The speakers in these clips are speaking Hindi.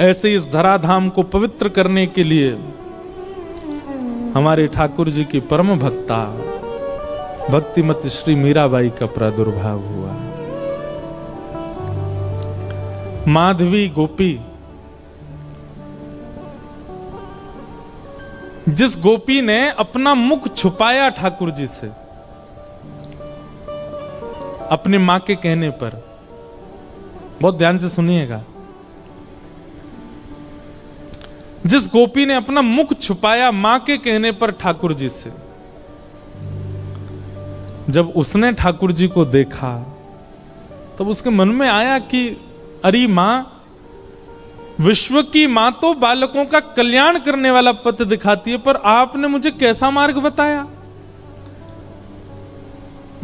ऐसे इस धराधाम को पवित्र करने के लिए हमारे ठाकुर जी की परम भक्ता भक्तिमती श्री मीराबाई का प्रादुर्भाव हुआ। माधवी गोपी, जिस गोपी ने अपना मुख छुपाया ठाकुर जी से अपनी मां के कहने पर, बहुत ध्यान से सुनिएगा, जिस गोपी ने अपना मुख छुपाया मां के कहने पर ठाकुर जी से, जब उसने ठाकुर जी को देखा तब उसके मन में आया कि अरे मां, विश्व की मां तो बालकों का कल्याण करने वाला पथ दिखाती है, पर आपने मुझे कैसा मार्ग बताया?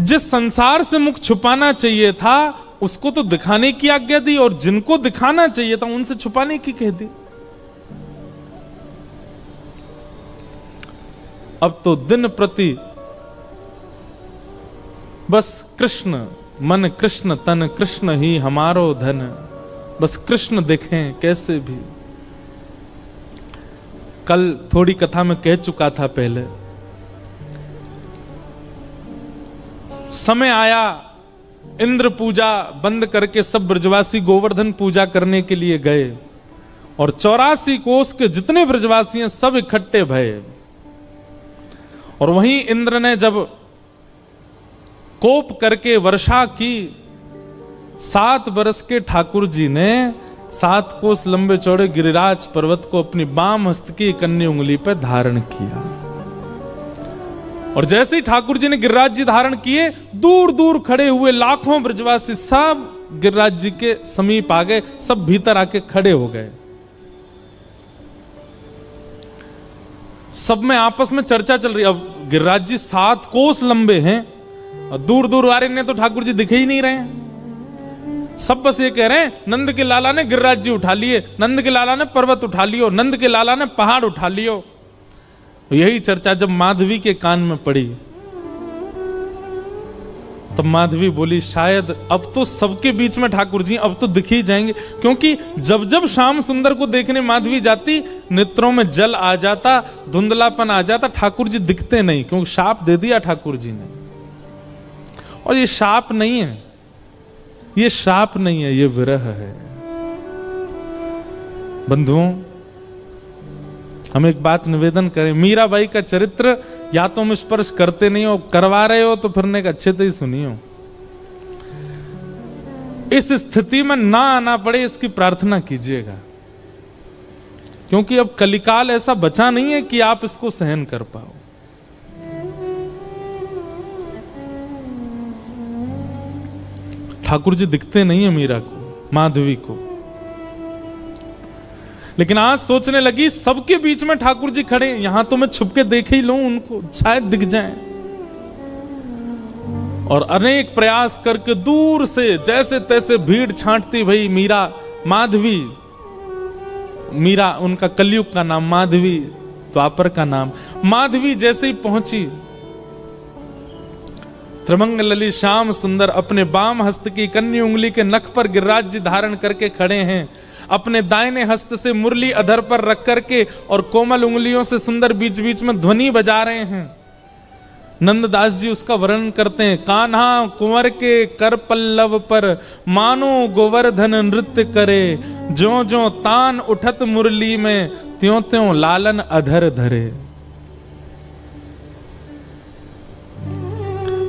जिस संसार से मुख छुपाना चाहिए था उसको तो दिखाने की आज्ञा दी, और जिनको दिखाना चाहिए था उनसे छुपाने की कह दी। अब तो दिन प्रति बस कृष्ण, मन कृष्ण तन कृष्ण ही हमारो धन, बस कृष्ण देखें कैसे भी। कल थोड़ी कथा में कह चुका था पहले, समय आया इंद्र पूजा बंद करके सब ब्रजवासी गोवर्धन पूजा करने के लिए गए, और 84 कोस के जितने ब्रजवासी हैं सब इकट्ठे भये। और वहीं इंद्र ने जब कोप करके वर्षा की, 7 बरस के ठाकुर जी ने 7 कोस लंबे चौड़े गिरिराज पर्वत को अपनी बाम हस्त की कन्नी उंगली पर धारण किया। और जैसे ही ठाकुर जी ने गिरिराज जी धारण किए, दूर दूर खड़े हुए लाखों ब्रजवासी सब गिरिराज जी के समीप आ गए, सब भीतर आके खड़े हो गए। सब में आपस में चर्चा चल रही। अब गिरिराज जी 7 कोस लंबे हैं और दूर दूर वाले ने तो ठाकुर जी दिखे ही नहीं रहे हैं। सब बस ये कह रहे हैं, नंद के लाला ने गिरिराज जी उठा लिए, नंद के लाला ने पर्वत उठा लियो, नंद के लाला ने पहाड़ उठा लियो। यही चर्चा जब माधवी के कान में पड़ी तब माधवी बोली, शायद अब तो सबके बीच में ठाकुर जी अब तो दिख ही जाएंगे, क्योंकि जब जब श्याम सुंदर को देखने माधवी जाती, नेत्रों में जल आ जाता, धुंधलापन आ जाता, ठाकुर जी दिखते नहीं, क्योंकि शाप दे दिया ठाकुर जी ने। और ये शाप नहीं है, ये शाप नहीं है, ये विरह है। बंधुओं, हम एक बात निवेदन करें, मीराबाई का चरित्र या तो हम स्पर्श करते नहीं हो, करवा रहे हो तो फिर एक अच्छे से ही सुनियो। इस स्थिति में ना आना पड़े इसकी प्रार्थना कीजिएगा, क्योंकि अब कलिकाल ऐसा बचा नहीं है कि आप इसको सहन कर पाओ। ठाकुर जी दिखते नहीं है मीरा को, माधवी को, लेकिन आज सोचने लगी सबके बीच में ठाकुर जी खड़े, यहां तो मैं छुप के देख ही लूं उनको, शायद दिख जाएं। और अनेक प्रयास करके दूर से जैसे तैसे भीड़ छांटती भई मीरा, माधवी, मीरा उनका कलयुग का नाम, माधवी द्वापर का नाम। माधवी जैसे ही पहुंची, त्रिमंगलली श्याम सुंदर अपने बाम हस्त की कन्नी उंगली के नख पर गिरिराज जी धारण करके खड़े हैं, अपने दाहिने हस्त से मुरली अधर पर रख करके और कोमल उंगलियों से सुंदर बीच बीच में ध्वनि बजा रहे हैं। नंददास जी उसका वर्णन करते हैं, कान्हा कुंवर के कर पल्लव पर मानो गोवर्धन नृत्य करे, ज्यों ज्यों तान उठत मुरली में त्यों त्यों लालन अधर धरे।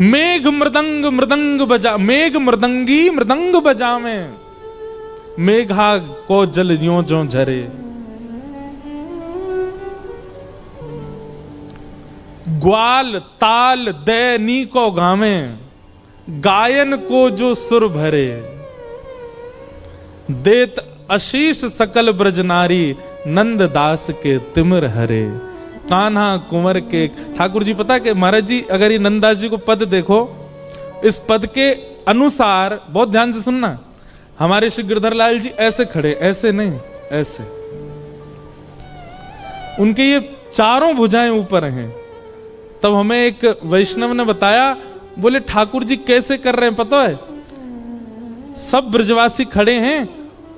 मेघ मृदंग मृदंग बजा, मेघ मृदंगी मृदंग बजा में, मेघा को जल यों जो झरे। ग्वाल ताल दैनी को गावे, गायन को जो सुर भरे। देत आशीष सकल ब्रज नारी, नंद दास के तिमिर हरे। कान्हा कुंवर के, ठाकुर जी पता कि महाराज जी, अगर ये नंददास जी को पद देखो, इस पद के अनुसार, बहुत ध्यान से सुनना, हमारे श्री गिरधर लाल जी ऐसे खड़े, ऐसे नहीं, ऐसे, उनके ये चारों भुजाएं ऊपर हैं। तब हमें एक वैष्णव ने बताया, बोले ठाकुर जी कैसे कर रहे हैं पता है, सब ब्रजवासी खड़े हैं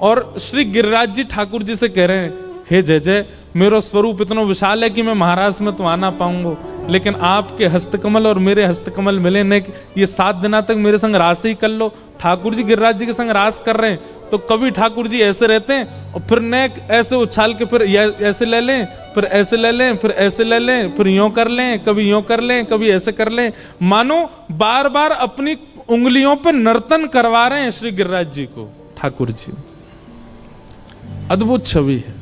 और श्री गिरिराज जी ठाकुर जी से कह रहे हैं, हे जय जय, मेरा स्वरूप इतना विशाल है कि मैं महाराज में तो आ ना पाऊंगा, लेकिन आपके हस्तकमल और मेरे हस्तकमल मिले ने, ये 7 दिना तक मेरे संग रास ही कर लो। ठाकुर जी गिरिराज जी के संग रास कर रहे हैं तो कभी ठाकुर जी ऐसे रहते हैं और फिर नेक ऐसे उछाल के फिर ऐसे ले लें, फिर ऐसे ले लें, फिर ऐसे ले लें, फिर यूं कर लें, कभी यूं कर लें, कभी ऐसे कर लें, मानो बार बार अपनी उंगलियों पर नर्तन करवा रहे हैं श्री गिरिराज जी को ठाकुर जी। अद्भुत छवि है।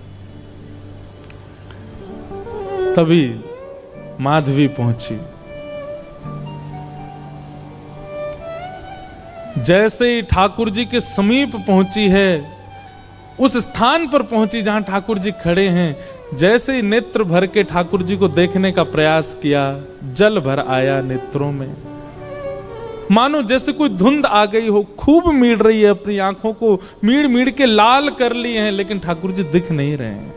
तभी माधवी पहुंची। जैसे ही ठाकुर जी के समीप पहुंची है, उस स्थान पर पहुंची जहां ठाकुर जी खड़े हैं, जैसे ही नेत्र भर के ठाकुर जी को देखने का प्रयास किया, जल भर आया नेत्रों में, मानो जैसे कोई धुंध आ गई हो, खूब मीड़ रही है अपनी आंखों को, मीड़ मीड़ के लाल कर लिए हैं, लेकिन ठाकुर जी दिख नहीं रहे हैं।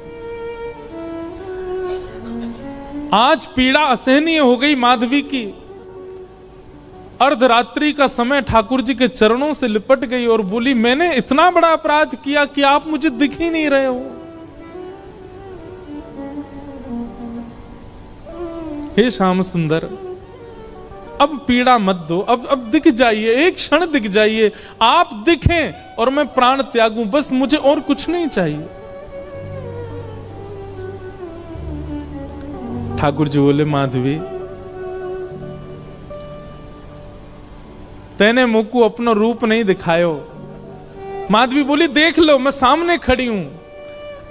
आज पीड़ा असहनीय हो गई माधवी की। अर्धरात्रि का समय ठाकुर जी के चरणों से लिपट गई और बोली, मैंने इतना बड़ा अपराध किया कि आप मुझे दिख ही नहीं रहे हो। हे श्याम सुंदर, अब पीड़ा मत दो, अब दिख जाइए, एक क्षण दिख जाइए, आप दिखें और मैं प्राण त्यागूं, बस मुझे और कुछ नहीं चाहिए। ठाकुर जी बोले, माधवी तेने मुझको अपना रूप नहीं दिखायो। माधवी बोली, देख लो, मैं सामने खड़ी हूं,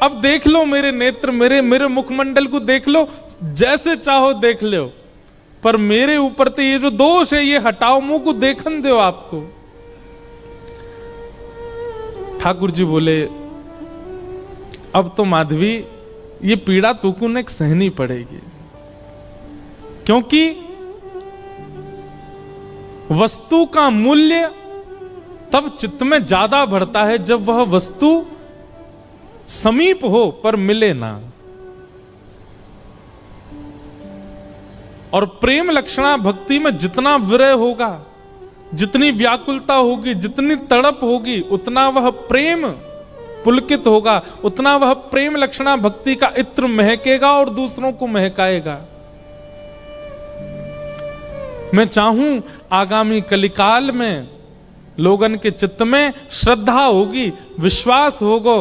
अब देख लो मेरे नेत्र, मेरे मुखमंडल को देख लो, जैसे चाहो देख लो, पर मेरे ऊपर तो ये जो दोष है ये हटाओ, मुंह को देखन दो आपको। ठाकुर जी बोले, अब तो माधवी ये पीड़ा तुमको ने सहनी पड़ेगी, क्योंकि वस्तु का मूल्य तब चित्त में ज्यादा बढ़ता है जब वह वस्तु समीप हो पर मिले ना। और प्रेम लक्षणा भक्ति में जितना विरह होगा, जितनी व्याकुलता होगी, जितनी तड़प होगी, उतना वह प्रेम पुलकित होगा, उतना वह प्रेम लक्षणा भक्ति का इत्र महकेगा और दूसरों को महकाएगा। मैं चाहूं आगामी कलिकाल में लोगन के चित्त में श्रद्धा होगी, विश्वास होगो,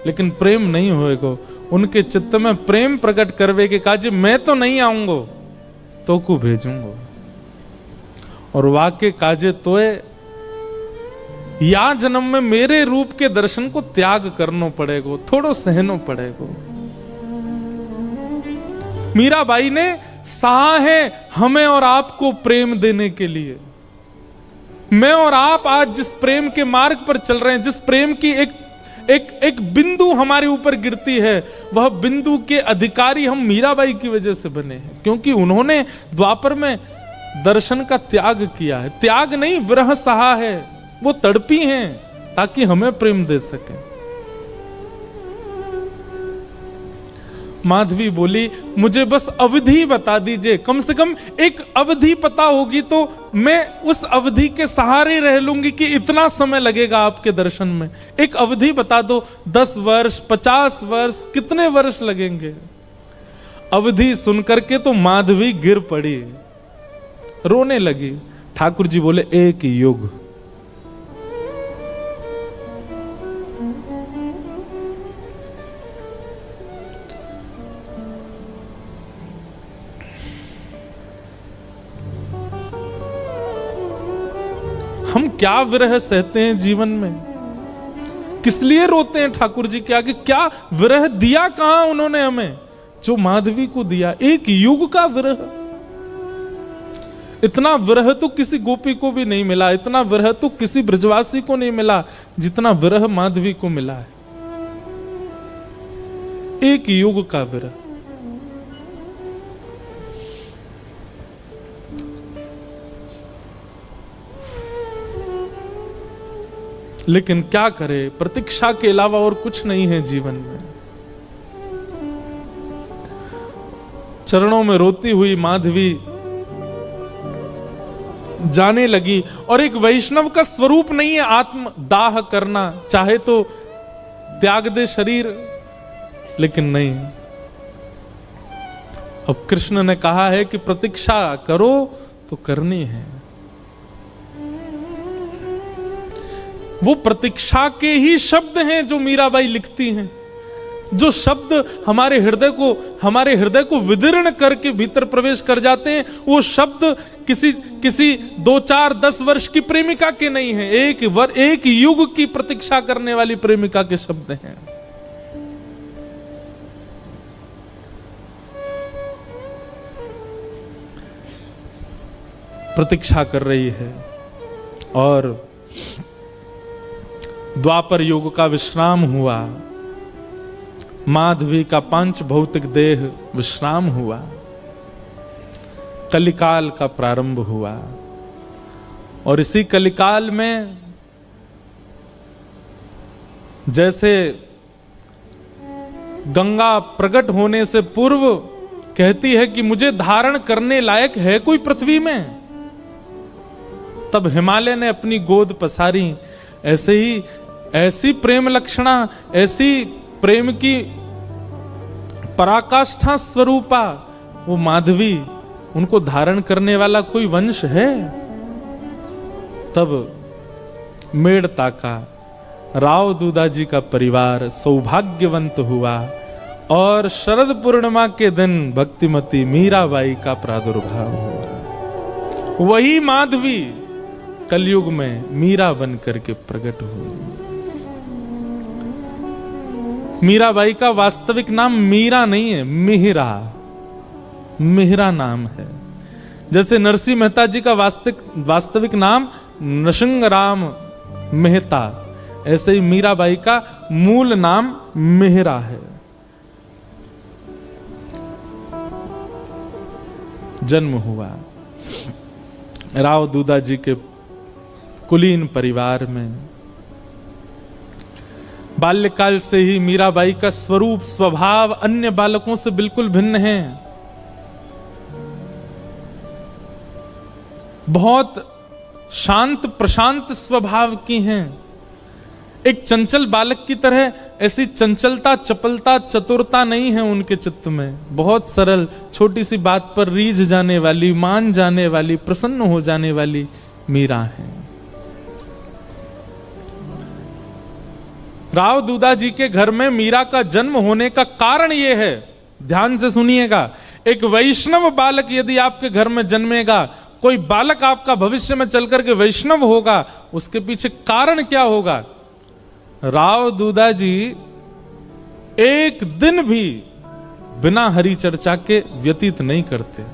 लेकिन प्रेम नहीं होएगो। उनके चित्त में प्रेम प्रकट करवे के काज मैं तो नहीं आऊंगो, तो को भेजूंगो। और वाक्य काजे तोए या जन्म में मेरे रूप के दर्शन को त्याग करना पड़ेगो, थोड़ो सहनो पड़ेगो। मीराबाई ने सहा है हमें और आपको प्रेम देने के लिए। मैं और आप आज जिस प्रेम के मार्ग पर चल रहे हैं, जिस प्रेम की एक बिंदु हमारे ऊपर गिरती है, वह बिंदु के अधिकारी हम मीराबाई की वजह से बने हैं, क्योंकि उन्होंने द्वापर में दर्शन का त्याग किया है। त्याग नहीं, विरह सहा है, वो तड़पी हैं ताकि हमें प्रेम दे सके। माधवी बोली, मुझे बस अवधि बता दीजिए, कम से कम एक अवधि पता होगी तो मैं उस अवधि के सहारे रह लूंगी कि इतना समय लगेगा आपके दर्शन में। एक अवधि बता दो, 10 वर्ष, 50 वर्ष, कितने वर्ष लगेंगे। अवधि सुनकर के तो माधवी गिर पड़ी, रोने लगी। ठाकुर जी बोले, 1 युग। हम क्या विरह सहते हैं जीवन में, किस लिए रोते हैं ठाकुर जी के आगे। क्या विरह दिया कहां उन्होंने हमें, जो माधवी को दिया। 1 युग का विरह। इतना विरह तो किसी गोपी को भी नहीं मिला, इतना विरह तो किसी ब्रजवासी को नहीं मिला जितना विरह माधवी को मिला है। 1 युग का विरह। लेकिन क्या करे, प्रतीक्षा के अलावा और कुछ नहीं है जीवन में। चरणों में रोती हुई माधवी जाने लगी। और एक वैष्णव का स्वरूप नहीं है आत्म दाह करना, चाहे तो त्याग दे शरीर, लेकिन नहीं। अब कृष्ण ने कहा है कि प्रतीक्षा करो तो करनी है। वो प्रतीक्षा के ही शब्द हैं जो मीराबाई लिखती हैं, जो शब्द हमारे हृदय को विदीर्ण करके भीतर प्रवेश कर जाते हैं। वो शब्द किसी 2, 4, 10 वर्ष की प्रेमिका के नहीं है, एक युग की प्रतीक्षा करने वाली प्रेमिका के शब्द हैं। प्रतीक्षा कर रही है और द्वापर युग का विश्राम हुआ, माधवी का पांच भौतिक देह विश्राम हुआ, कलिकाल का प्रारंभ हुआ। और इसी कलिकाल में जैसे गंगा प्रकट होने से पूर्व कहती है कि मुझे धारण करने लायक है कोई पृथ्वी में, तब हिमालय ने अपनी गोद पसारी। ऐसे ही ऐसी प्रेम लक्षणा, ऐसी प्रेम की पराकाष्ठा स्वरूपा वो माधवी, उनको धारण करने वाला कोई वंश है। तब मेड़ता का राव दूदाजी का परिवार सौभाग्यवंत हुआ और शरद पूर्णिमा के दिन भक्तिमती मीराबाई का प्रादुर्भाव हुआ। वही माधवी कलयुग में मीरा बन करके प्रकट हुई। मीराबाई का वास्तविक नाम मीरा नहीं है, मिहिरा नाम है। जैसे नरसिंह मेहता जी का वास्तविक नाम नृसिंहराम मेहता, ऐसे ही मीराबाई का मूल नाम मिहिरा है। जन्म हुआ राव दूदाजी के कुलीन परिवार में। बाल्यकाल से ही मीराबाई का स्वरूप स्वभाव अन्य बालकों से बिल्कुल भिन्न है। बहुत शांत प्रशांत स्वभाव की हैं। एक चंचल बालक की तरह ऐसी चंचलता, चपलता, चतुरता नहीं है उनके चित्त में। बहुत सरल, छोटी सी बात पर रीझ जाने वाली, मान जाने वाली, प्रसन्न हो जाने वाली मीरा है। राव दूदाजी के घर में मीरा का जन्म होने का कारण यह है, ध्यान से सुनिएगा। एक वैष्णव बालक यदि आपके घर में जन्मेगा, कोई बालक आपका भविष्य में चलकर के वैष्णव होगा, उसके पीछे कारण क्या होगा? राव दूदाजी एक दिन भी बिना हरि चर्चा के व्यतीत नहीं करते।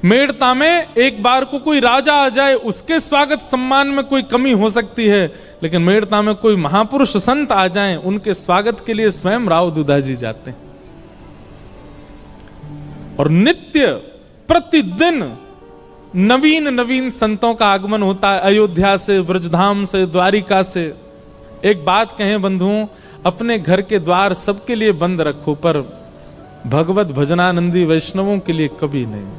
मेड़ता में एक बार को कोई राजा आ जाए, उसके स्वागत सम्मान में कोई कमी हो सकती है, लेकिन मेड़ता में कोई महापुरुष संत आ जाएं, उनके स्वागत के लिए स्वयं राव दूदाजी जाते हैं। और नित्य प्रतिदिन नवीन संतों का आगमन होता है, अयोध्या से, ब्रजधाम से, द्वारिका से। एक बात कहें बंधुओं, अपने घर के द्वार सबके लिए बंद रखो, पर भगवत भजनानंदी वैष्णवों के लिए कभी नहीं।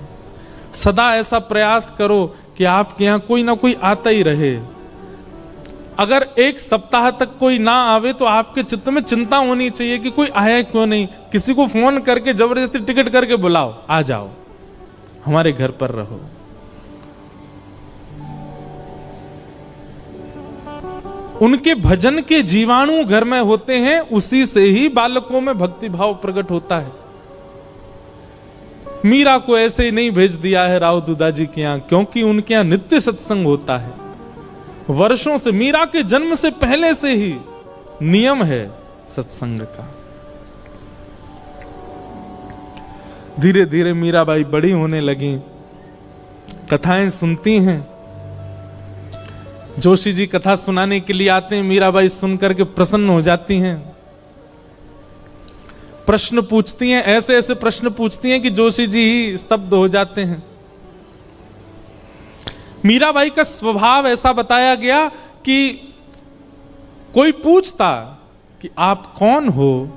सदा ऐसा प्रयास करो कि आपके यहां कोई ना कोई आता ही रहे। अगर एक सप्ताह तक कोई ना आवे तो आपके चित्त में चिंता होनी चाहिए कि कोई आया क्यों नहीं। किसी को फोन करके जबरदस्ती टिकट करके बुलाओ, आ जाओ, हमारे घर पर रहो। उनके भजन के जीवाणु घर में होते हैं, उसी से ही बालकों में भक्ति भाव प्रकट होता है। मीरा को ऐसे ही नहीं भेज दिया है राव दूदाजी के यहां, क्योंकि उनके यहां नित्य सत्संग होता है। वर्षों से, मीरा के जन्म से पहले से ही नियम है सत्संग का। धीरे धीरे मीराबाई बड़ी होने लगी, कथाएं सुनती हैं। जोशी जी कथा सुनाने के लिए आते हैं, मीराबाई सुनकर के प्रसन्न हो जाती हैं। प्रश्न पूछती हैं, ऐसे ऐसे प्रश्न पूछती हैं कि जोशी जी ही स्तब्ध हो जाते हैं। मीराबाई का स्वभाव ऐसा बताया गया कि कोई पूछता कि आप कौन हो,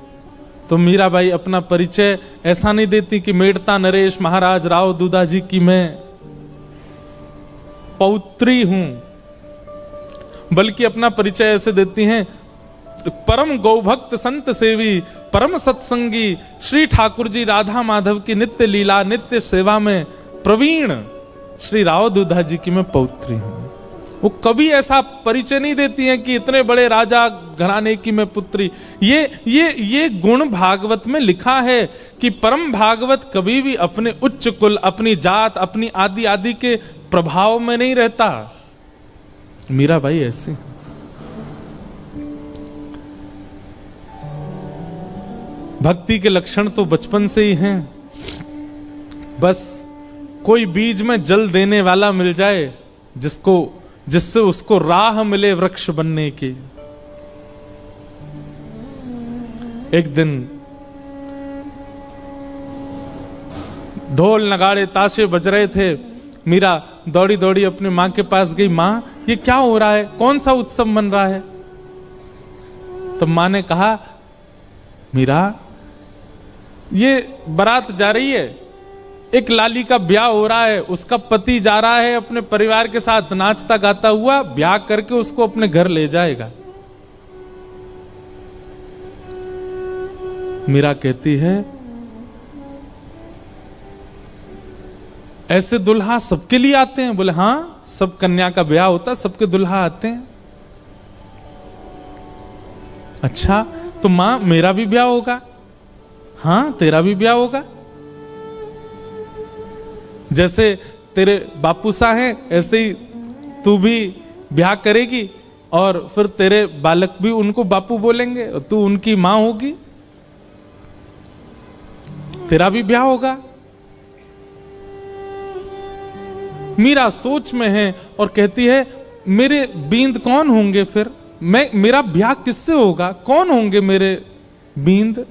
तो मीराबाई अपना परिचय ऐसा नहीं देती कि मेड़ता नरेश महाराज राव दूदाजी की मैं पौत्री हूं, बल्कि अपना परिचय ऐसे देती हैं, परम गौभक्त संत सेवी परम सत्संगी श्री ठाकुर जी राधा माधव की नित्य लीला नित्य सेवा में प्रवीण श्री राव दूधा जी की मैं पौत्री हूं। वो कभी ऐसा परिचय नहीं देती हैं कि इतने बड़े राजा घराने की मैं पुत्री। ये गुण भागवत में लिखा है कि परम भागवत कभी भी अपने उच्च कुल, अपनी जात, अपनी आदि आदि के प्रभाव में नहीं रहता। मीराबाई ऐसी भक्ति के लक्षण तो बचपन से ही हैं। बस कोई बीज में जल देने वाला मिल जाए जिससे उसको राह मिले वृक्ष बनने की। एक दिन ढोल नगाड़े ताशे बज रहे थे। मीरा दौड़ी दौड़ी अपनी मां के पास गई। मां, ये क्या हो रहा है? कौन सा उत्सव मन रहा है? तो मां ने कहा, मीरा, ये बारात जा रही है, एक लाली का ब्याह हो रहा है, उसका पति जा रहा है अपने परिवार के साथ नाचता गाता हुआ, ब्याह करके उसको अपने घर ले जाएगा। मीरा कहती है, ऐसे दुल्हा सबके लिए आते हैं? बोले हां, सब कन्या का ब्याह होता, सबके दुल्हा आते हैं। अच्छा, तो मां मेरा भी ब्याह होगा? हां, तेरा भी ब्याह होगा। जैसे तेरे बापू सा हैं ऐसे ही तू भी ब्याह करेगी और फिर तेरे बालक भी उनको बापू बोलेंगे और तू उनकी मां होगी, तेरा भी ब्याह होगा। मीरा सोच में है और कहती है, मेरे बींद कौन होंगे फिर? मेरा ब्याह किससे होगा? कौन होंगे मेरे बींद?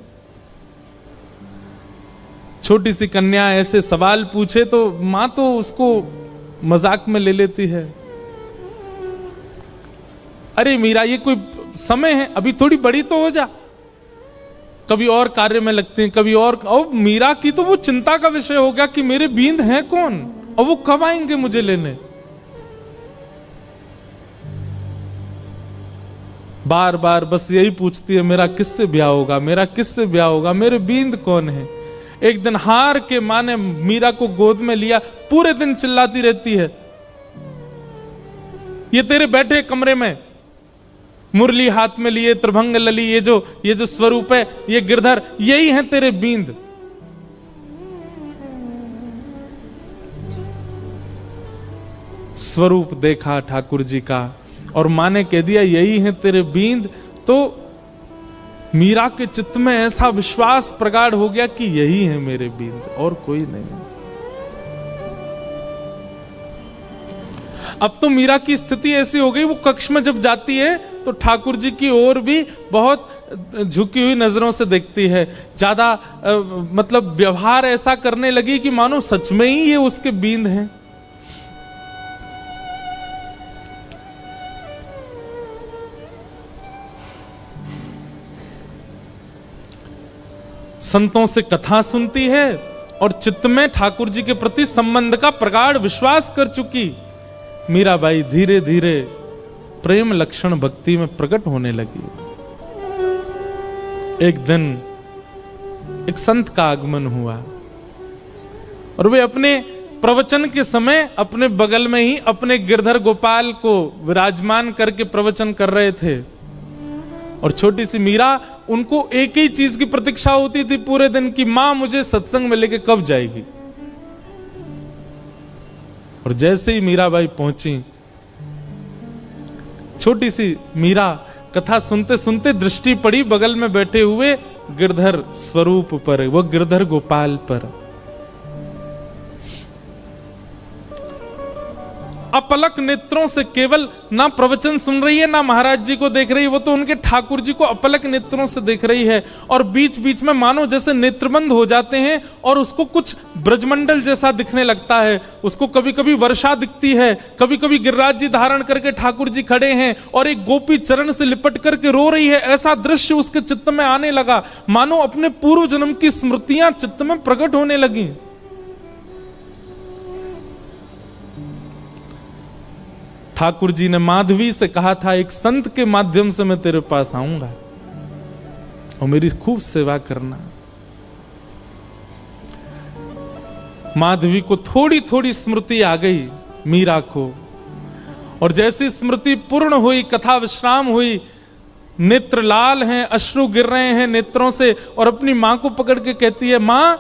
छोटी सी कन्या ऐसे सवाल पूछे तो मां तो उसको मजाक में ले लेती है। अरे मीरा, ये कोई समय है, अभी थोड़ी बड़ी तो हो जा, कभी और कार्य में लगते हैं, कभी और मीरा की तो वो चिंता का विषय हो गया कि मेरे बींद हैं कौन और वो कब आएंगे मुझे लेने। बार बार बस यही पूछती है, मेरा किससे ब्याह होगा, मेरा किससे ब्याह होगा, मेरे बींद कौन है। एक दिन हार के मां ने मीरा को गोद में लिया, पूरे दिन चिल्लाती रहती है, ये तेरे बैठे कमरे में मुरली हाथ में लिए त्रिभंग लली, ये जो स्वरूप है, ये गिरधर, यही है तेरे बींद। स्वरूप देखा ठाकुर जी का और मां ने कह दिया यही है तेरे बींद। तो मीरा के चित्त में ऐसा विश्वास प्रगाढ़ हो गया कि यही है मेरे बींद और कोई नहीं। अब तो मीरा की स्थिति ऐसी हो गई, वो कक्ष में जब जाती है तो ठाकुर जी की ओर भी बहुत झुकी हुई नजरों से देखती है, ज्यादा मतलब व्यवहार ऐसा करने लगी कि मानो सच में ही ये उसके बींद हैं। संतों से कथा सुनती है और चित्त में ठाकुर जी के प्रति संबंध का प्रगाढ़ विश्वास कर चुकी मीराबाई धीरे धीरे प्रेम लक्षण भक्ति में प्रकट होने लगी। एक दिन एक संत का आगमन हुआ और वे अपने प्रवचन के समय अपने बगल में ही अपने गिरधर गोपाल को विराजमान करके प्रवचन कर रहे थे और छोटी सी मीरा, उनको एक ही चीज की प्रतीक्षा होती थी पूरे दिन की, मां मुझे सत्संग में लेके कब जाएगी। और जैसे ही मीराबाई पहुंची, छोटी सी मीरा कथा सुनते सुनते दृष्टि पड़ी बगल में बैठे हुए गिरधर स्वरूप पर, वो गिरधर गोपाल पर। अपलक नेत्रों से केवल ना प्रवचन सुन रही है ना महाराज जी को देख रही है, वो तो उनके ठाकुर जी को अपलक नेत्रों से देख रही है और बीच बीच में मानो जैसे नेत्रबंद हो जाते हैं और उसको कुछ ब्रजमंडल जैसा दिखने लगता है। उसको कभी कभी वर्षा दिखती है, कभी कभी गिरिराज जी धारण करके ठाकुर जी खड़े हैं और एक गोपी चरण से लिपट करके रो रही है। ऐसा दृश्य उसके चित्त में आने लगा, मानो अपने पूर्व जन्म की स्मृतियां चित्त में प्रकट होने लगी। ठाकुर जी ने माधवी से कहा था, एक संत के माध्यम से मैं तेरे पास आऊंगा। और मेरी खूब सेवा करना। माधवी को थोड़ी थोड़ी स्मृति आ गई, मीरा को, और जैसी स्मृति पूर्ण हुई, कथा विश्राम हुई, नेत्र लाल हैं, अश्रु गिर रहे हैं नेत्रों से, और अपनी मां को पकड़ के कहती है, मां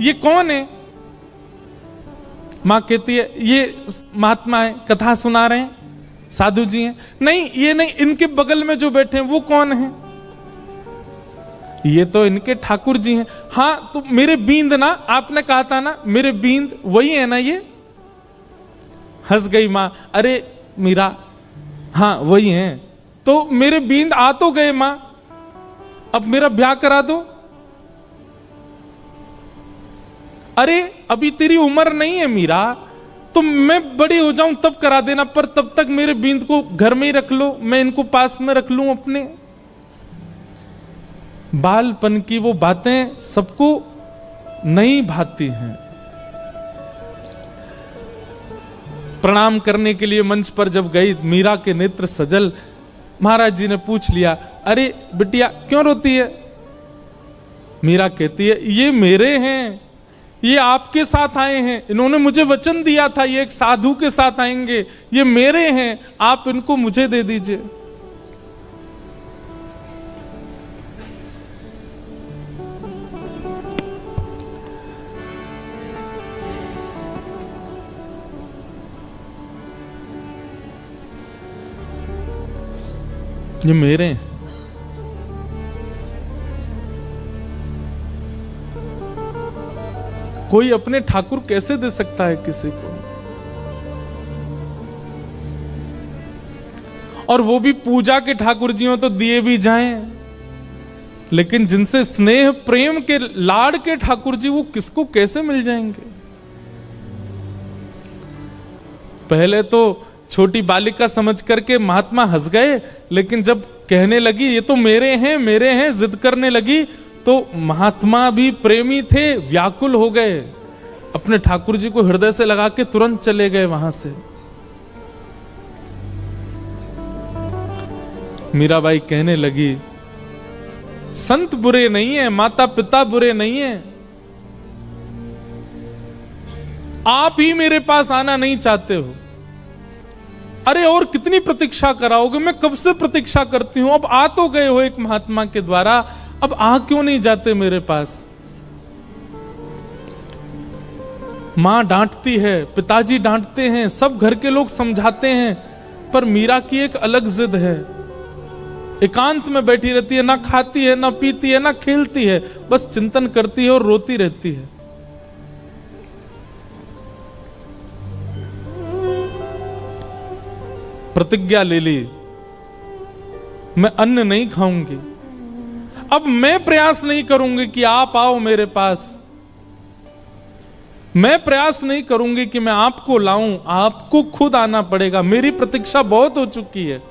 ये कौन है? मां कहती है, ये महात्मा है, कथा सुना रहे हैं, साधु जी हैं। नहीं, ये नहीं, इनके बगल में जो बैठे हैं वो कौन है? ये तो इनके ठाकुर जी हैं। हाँ, तो मेरे बींद ना, आपने कहा था ना मेरे बींद, वही है ना ये? हंस गई मां, अरे मीरा, हाँ वही हैं। तो मेरे बींद आ तो गए मां, अब मेरा ब्याह करा दो। अरे अभी तेरी उम्र नहीं है मीरा, तो मैं बड़ी हो जाऊं तब करा देना, पर तब तक मेरे बींद को घर में ही रख लो, मैं इनको पास में रख लूं अपने। बालपन की वो बातें सबको नहीं भाती हैं। प्रणाम करने के लिए मंच पर जब गई, मीरा के नेत्र सजल। महाराज जी ने पूछ लिया, अरे बिटिया क्यों रोती है? मीरा कहती है, ये मेरे हैं, ये आपके साथ आए हैं, इन्होंने मुझे वचन दिया था ये एक साधु के साथ आएंगे, ये मेरे हैं, आप इनको मुझे दे दीजिए। ये मेरे हैं। कोई अपने ठाकुर कैसे दे सकता है किसी को? और वो भी पूजा के ठाकुर जी हो तो दिए भी जाएं, लेकिन जिनसे स्नेह प्रेम के लाड़ के ठाकुर जी, वो किसको कैसे मिल जाएंगे? पहले तो छोटी बालिका समझ करके महात्मा हंस गए, लेकिन जब कहने लगी ये तो मेरे हैं, जिद करने लगी, तो महात्मा भी प्रेमी थे, व्याकुल हो गए, अपने ठाकुर जी को हृदय से लगा के तुरंत चले गए वहां से। मीराबाई कहने लगी, संत बुरे नहीं है, माता पिता बुरे नहीं है, आप ही मेरे पास आना नहीं चाहते हो। अरे और कितनी प्रतीक्षा कराओगे? मैं कब से प्रतीक्षा करती हूं, अब आ तो गए हो एक महात्मा के द्वारा, अब आ क्यों नहीं जाते मेरे पास? मां डांटती है, पिताजी डांटते हैं, सब घर के लोग समझाते हैं, पर मीरा की एक अलग जिद है। एकांत में बैठी रहती है, ना खाती है, ना पीती है, ना खेलती है, बस चिंतन करती है और रोती रहती है। प्रतिज्ञा ले ली, मैं अन्न नहीं खाऊंगी, अब मैं प्रयास नहीं करूंगी कि आप आओ मेरे पास, मैं प्रयास नहीं करूंगी कि मैं आपको लाऊं, आपको खुद आना पड़ेगा, मेरी प्रतीक्षा बहुत हो चुकी है।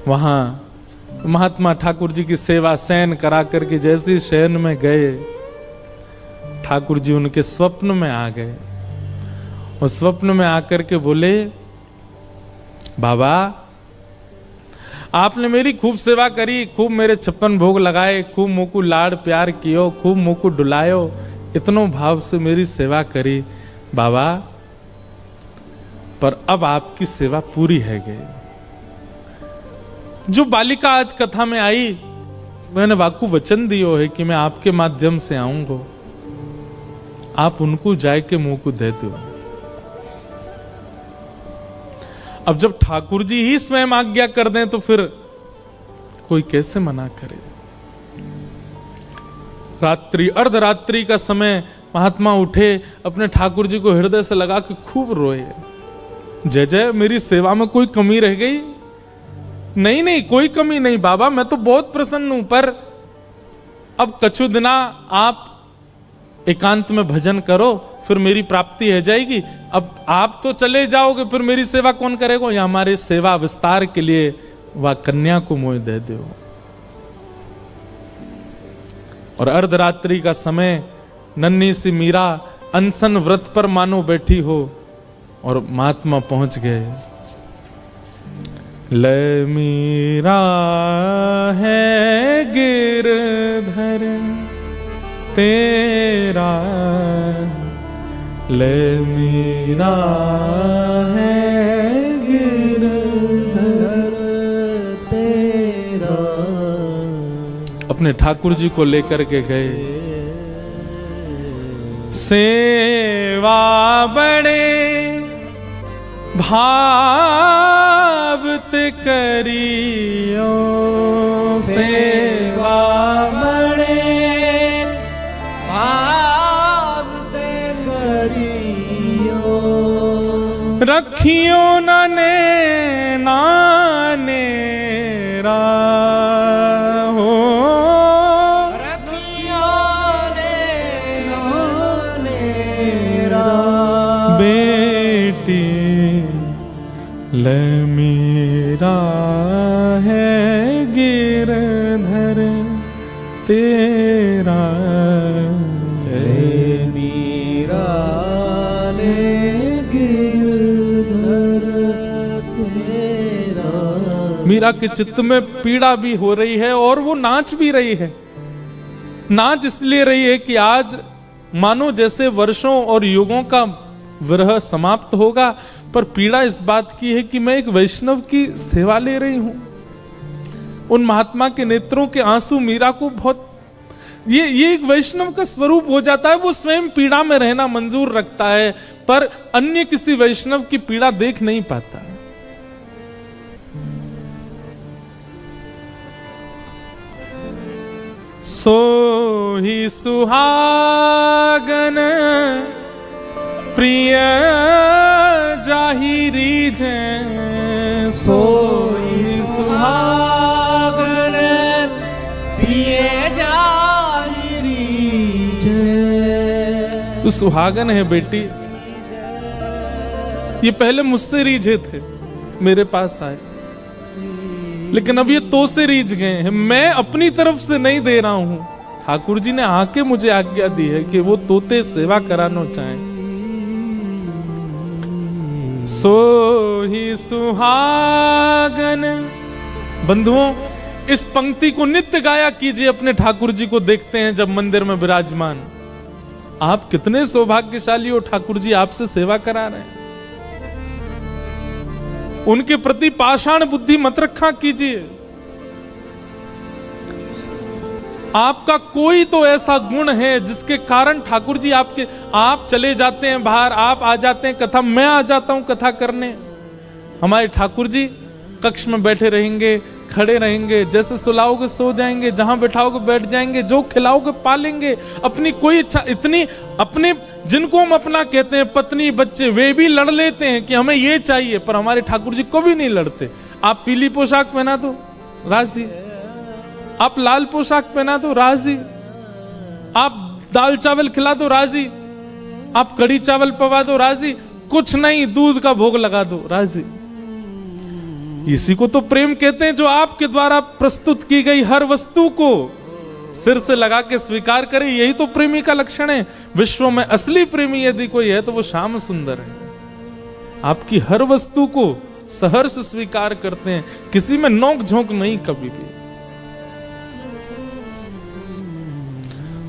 वहां महात्मा ठाकुर जी की सेवा शयन करा करके जैसे शयन में गए, ठाकुर जी उनके स्वप्न में आ गए और स्वप्न में आकर के बोले, बाबा आपने मेरी खूब सेवा करी, खूब मेरे 56 भोग लगाए, खूब मोकू लाड़ प्यार कियो, खूब मोकू डुलायो, इतनो भाव से मेरी सेवा करी बाबा, पर अब आपकी सेवा पूरी है गई। जो बालिका आज कथा में आई, मैंने वाकू वचन दियो है कि मैं आपके माध्यम से आऊंगा, आप उनको जाए के मुंह को दे दो। अब जब ठाकुर जी ही स्वयं आज्ञा कर दें तो फिर कोई कैसे मना करे। रात्रि अर्धरात्रि का समय महात्मा उठे, अपने ठाकुर जी को हृदय से लगा के खूब रोए, जय जय मेरी सेवा में कोई कमी रह गई? नहीं नहीं कोई कमी नहीं बाबा, मैं तो बहुत प्रसन्न हूं, पर अब कछु दिना आप एकांत में भजन करो, फिर मेरी प्राप्ति हो जाएगी। अब आप तो चले जाओगे, फिर मेरी सेवा कौन करेगा? या हमारे सेवा विस्तार के लिए वह कन्या को मोह दे दो। और अर्धरात्रि का समय, नन्ही सी मीरा अनशन व्रत पर मानो बैठी हो, और महात्मा पहुंच गए। ले मीरा है गिरधर तेरा, ले मीरा है गिरधर तेरा। अपने ठाकुर जी को लेकर के गए, सेवा बड़े भावत करियो, सेवा बड़े भावत करियो, रखियो नाने नानेरा हो, रखियो ने नानेरा। बेटी ले मीरा है गिरधर तेरा, ले मीरा ले गिरधर तेरा। मीरा के चित्त में पीड़ा भी हो रही है और वो नाच भी रही है। नाच इसलिए रही है कि आज मानो जैसे वर्षों और युगों का विरह समाप्त होगा, पर पीड़ा इस बात की है कि मैं एक वैष्णव की सेवा ले रही हूं। उन महात्मा के नेत्रों के आंसू मीरा को बहुत, ये एक वैष्णव का स्वरूप हो जाता है। वो स्वयं पीड़ा में रहना मंजूर रखता है, पर अन्य किसी वैष्णव की पीड़ा देख नहीं पाता। सो ही सुहागन प्रिय जाहिरी जै, सोई सुहागन प्रिय जाहिरी जै। तू सुहागन है बेटी, ये पहले मुझसे रीझे थे, मेरे पास आए, लेकिन अब ये तो से रीझ गए हैं। मैं अपनी तरफ से नहीं दे रहा हूं, ठाकुर जी ने आके मुझे आज्ञा दी है कि वो तोते सेवा कराना चाहें। सो ही सुहागन। बंधुओं, इस पंक्ति को नित्य गाया कीजिए। अपने ठाकुर जी को देखते हैं जब मंदिर में विराजमान, आप कितने सौभाग्यशाली हो, ठाकुर जी आपसे सेवा करा रहे हैं। उनके प्रति पाषाण बुद्धि मत रखा कीजिए। आपका कोई तो ऐसा गुण है जिसके कारण ठाकुर जी आप चले जाते हैं बाहर, आप आ जाते हैं कथा, मैं आ जाता हूं कथा करने। हमारे ठाकुर जी कक्ष में बैठे रहेंगे, खड़े रहेंगे, जैसे सुलाओगे सो जाएंगे, जहां बैठाओगे बैठ जाएंगे, जो खिलाओगे पालेंगे। अपनी कोई इच्छा इतनी, अपने जिनको हम अपना कहते हैं पत्नी बच्चे, वे भी लड़ लेते हैं कि हमें ये चाहिए, पर हमारे ठाकुर जी कभी नहीं लड़ते। आप पीली पोशाक पहना दो राजी, आप लाल पोशाक पहना दो राजी, आप दाल चावल खिला दो राजी, आप कड़ी चावल पवा दो राजी, कुछ नहीं दूध का भोग लगा दो राजी। इसी को तो प्रेम कहते हैं, जो आपके द्वारा प्रस्तुत की गई हर वस्तु को सिर से लगा के स्वीकार करे। यही तो प्रेमी का लक्षण है। विश्व में असली प्रेमी यदि कोई है तो वो श्याम सुंदर है। आपकी हर वस्तु को सहर्ष स्वीकार करते हैं, किसी में नोक झोंक नहीं कभी भी।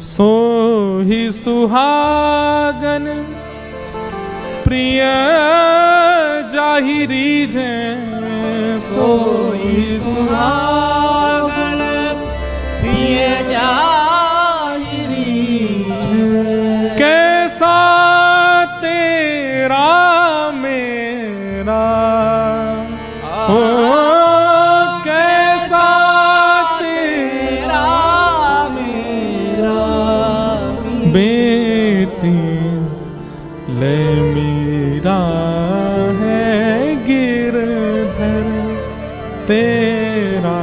सो ही सुहागन प्रिय जाहिरी जै, सोई सुहागन प्रिय जाहिरी जै। कैसा तेरा मेरा हो, कैसा तेरा मेरा, बेटी ले मीरा है गिरधर तेरा,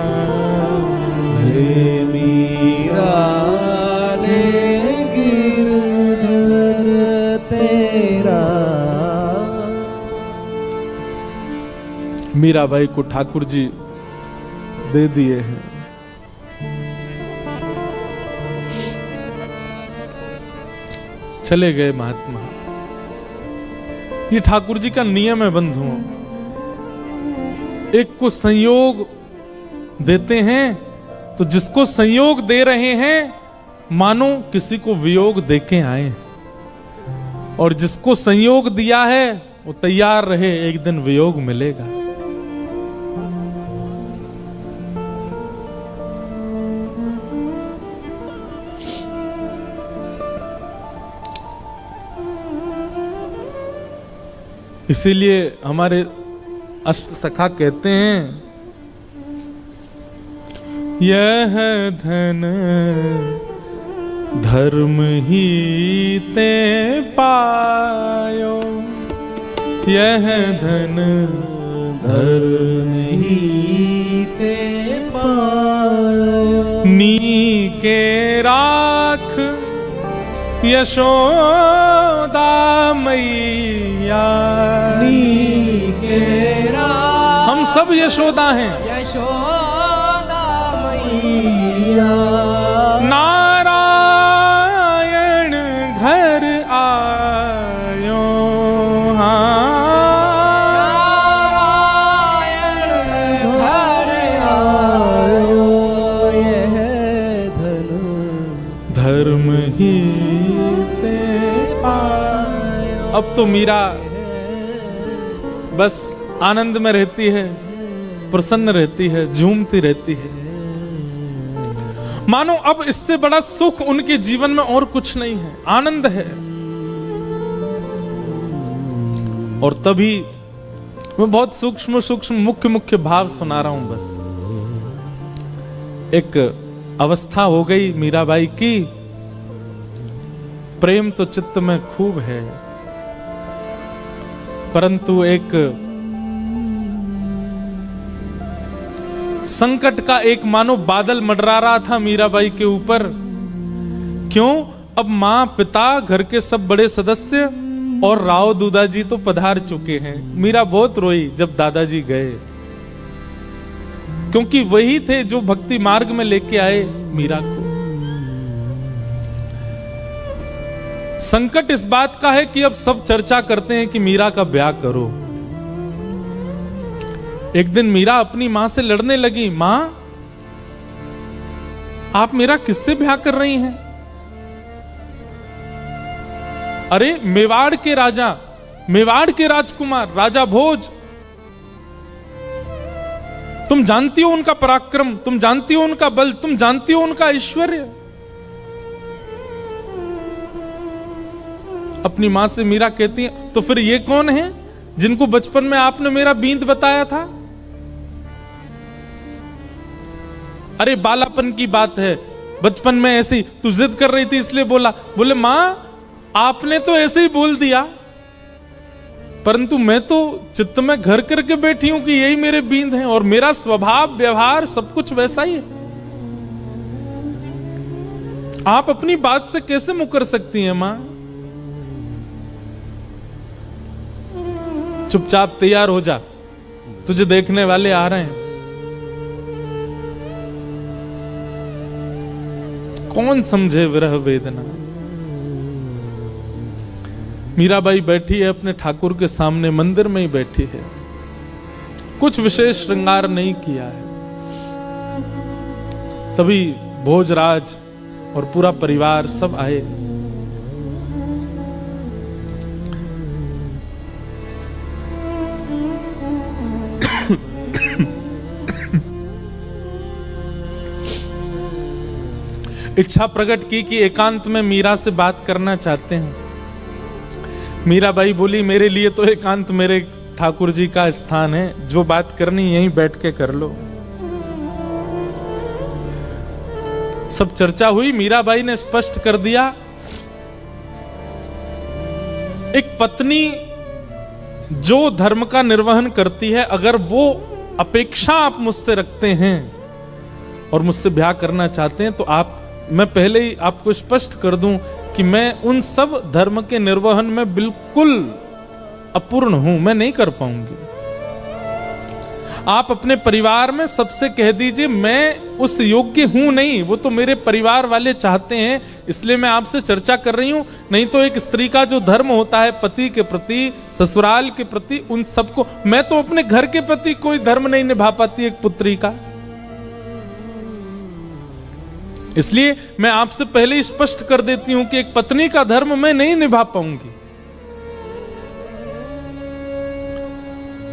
ले मीरा ले गिरधर तेरा। मीराबाई को ठाकुर जी दे दिए हैं। चले गए महात्मा। ये ठाकुर जी का नियम है बंधुओं। एक को संयोग देते हैं, तो जिसको संयोग दे रहे हैं मानो किसी को वियोग देके आए, और जिसको संयोग दिया है वो तैयार रहे, एक दिन वियोग मिलेगा। इसीलिए हमारे अष्ट सखा कहते हैं, यह धन धर्म ही ते पायो, यह धन धर्म ही ते पायो, नी के राख यशोदा मैया, नी के राख हम सब यशोदा हैं, यशोदा मैया, नारायण घर आयो, नारायण घर आयो, यह धन धर्म ही ते पायो। अब तो मीरा बस आनंद में रहती है, प्रसन्न रहती है, झूमती रहती है, मानो अब इससे बड़ा सुख उनके जीवन में और कुछ नहीं है, आनंद है। और तभी मैं बहुत सूक्ष्म सूक्ष्म मुख्य मुख्य भाव सुना रहा हूं। बस एक अवस्था हो गई मीराबाई की, प्रेम तो चित्त में खूब है, परंतु एक संकट का एक मानो बादल मंडरा रहा था मीराबाई के ऊपर। क्यों? अब मां, पिता, घर के सब बड़े सदस्य और राव दूदाजी तो पधार चुके हैं। मीरा बहुत रोई जब दादाजी गए, क्योंकि वही थे जो भक्ति मार्ग में लेके आए मीरा को। संकट इस बात का है कि अब सब चर्चा करते हैं कि मीरा का ब्याह करो। एक दिन मीरा अपनी मां से लड़ने लगी, मां आप मेरा किससे ब्याह कर रही हैं? अरे मेवाड़ के राजा, मेवाड़ के राजकुमार राजा भोज, तुम जानती हो उनका पराक्रम, तुम जानती हो उनका बल, तुम जानती हो उनका ऐश्वर्य। अपनी मां से मीरा कहती है, तो फिर ये कौन है जिनको बचपन में आपने मेरा बींद बताया था? अरे बालापन की बात है, बचपन में ऐसी तू जिद कर रही थी इसलिए बोला। बोले मां आपने तो ऐसे ही बोल दिया, परंतु मैं तो चित्त में घर करके बैठी हूं कि यही मेरे बींद हैं, और मेरा स्वभाव व्यवहार सब कुछ वैसा ही है। आप अपनी बात से कैसे मुकर सकती हैं मां? चुपचाप तैयार हो जा, तुझे देखने वाले आ रहे हैं। कौन समझे विरह वेदना। मीराबाई बैठी है अपने ठाकुर के सामने, मंदिर में ही बैठी है, कुछ विशेष श्रृंगार नहीं किया है। तभी भोजराज और पूरा परिवार सब आए। इच्छा प्रकट की कि एकांत में मीरा से बात करना चाहते हैं। मीराबाई बोली, मेरे लिए तो एकांत मेरे ठाकुर जी का स्थान है, जो बात करनी यहीं बैठ के कर लो। सब चर्चा हुई, मीराबाई ने स्पष्ट कर दिया, एक पत्नी जो धर्म का निर्वहन करती है, अगर वो अपेक्षा आप मुझसे रखते हैं और मुझसे ब्याह करना चाहते हैं, तो मैं पहले ही आपको स्पष्ट कर दूं कि मैं उन सब धर्म के निर्वहन में बिल्कुल अपूर्ण हूं, मैं नहीं कर पाऊंगी। आप अपने परिवार में सबसे कह दीजिए मैं उस योग्य हूं नहीं, वो तो मेरे परिवार वाले चाहते हैं इसलिए मैं आपसे चर्चा कर रही हूं। नहीं तो एक स्त्री का जो धर्म होता है पति के प्रति, ससुराल के प्रति, उन सबको, मैं तो अपने घर के प्रति कोई धर्म नहीं निभा पाती एक पुत्री का। इसलिए मैं आपसे पहले ही स्पष्ट कर देती हूं कि एक पत्नी का धर्म मैं नहीं निभा पाऊंगी।